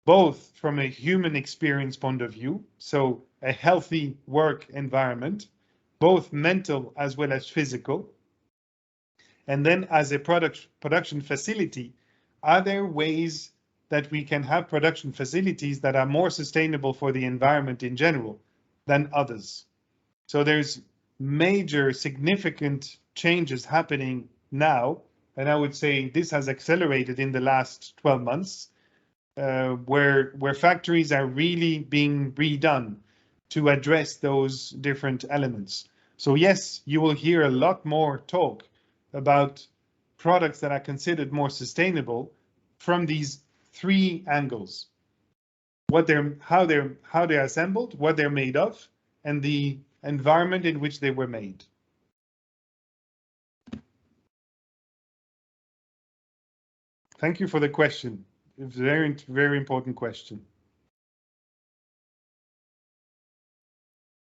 both from a human experience point of view, so a healthy work environment, both mental as well as physical, and then as a production facility, are there ways that we can have production facilities that are more sustainable for the environment in general than others? So there's major significant changes happening now, and I would say this has accelerated in the last 12 months. where factories are really being redone to address those different elements. So yes, you will hear a lot more talk about products that are considered more sustainable from these three angles: how they're assembled, what they're made of, and the environment in which they were made. Thank you for the question. It's a very, very important question.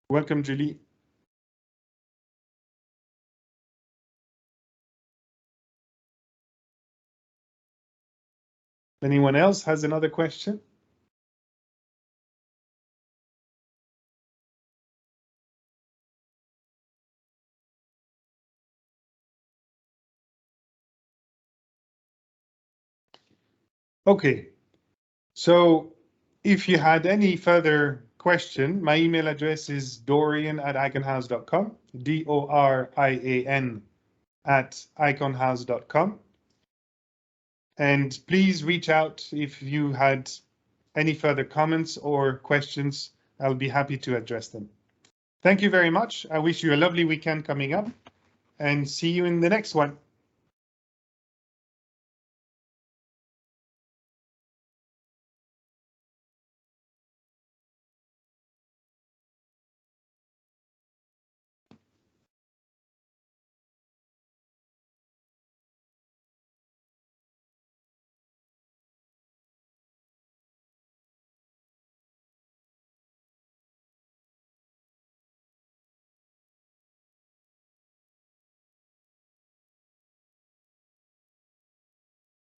Welcome, Julie. Anyone else has another question? Okay, so if you had any further question, my email address is dorian@iconhouse.com, DORIAN@iconhouse.com. And please reach out if you had any further comments or questions. I'll be happy to address them. Thank you very much. I wish you a lovely weekend coming up, and see you in the next one.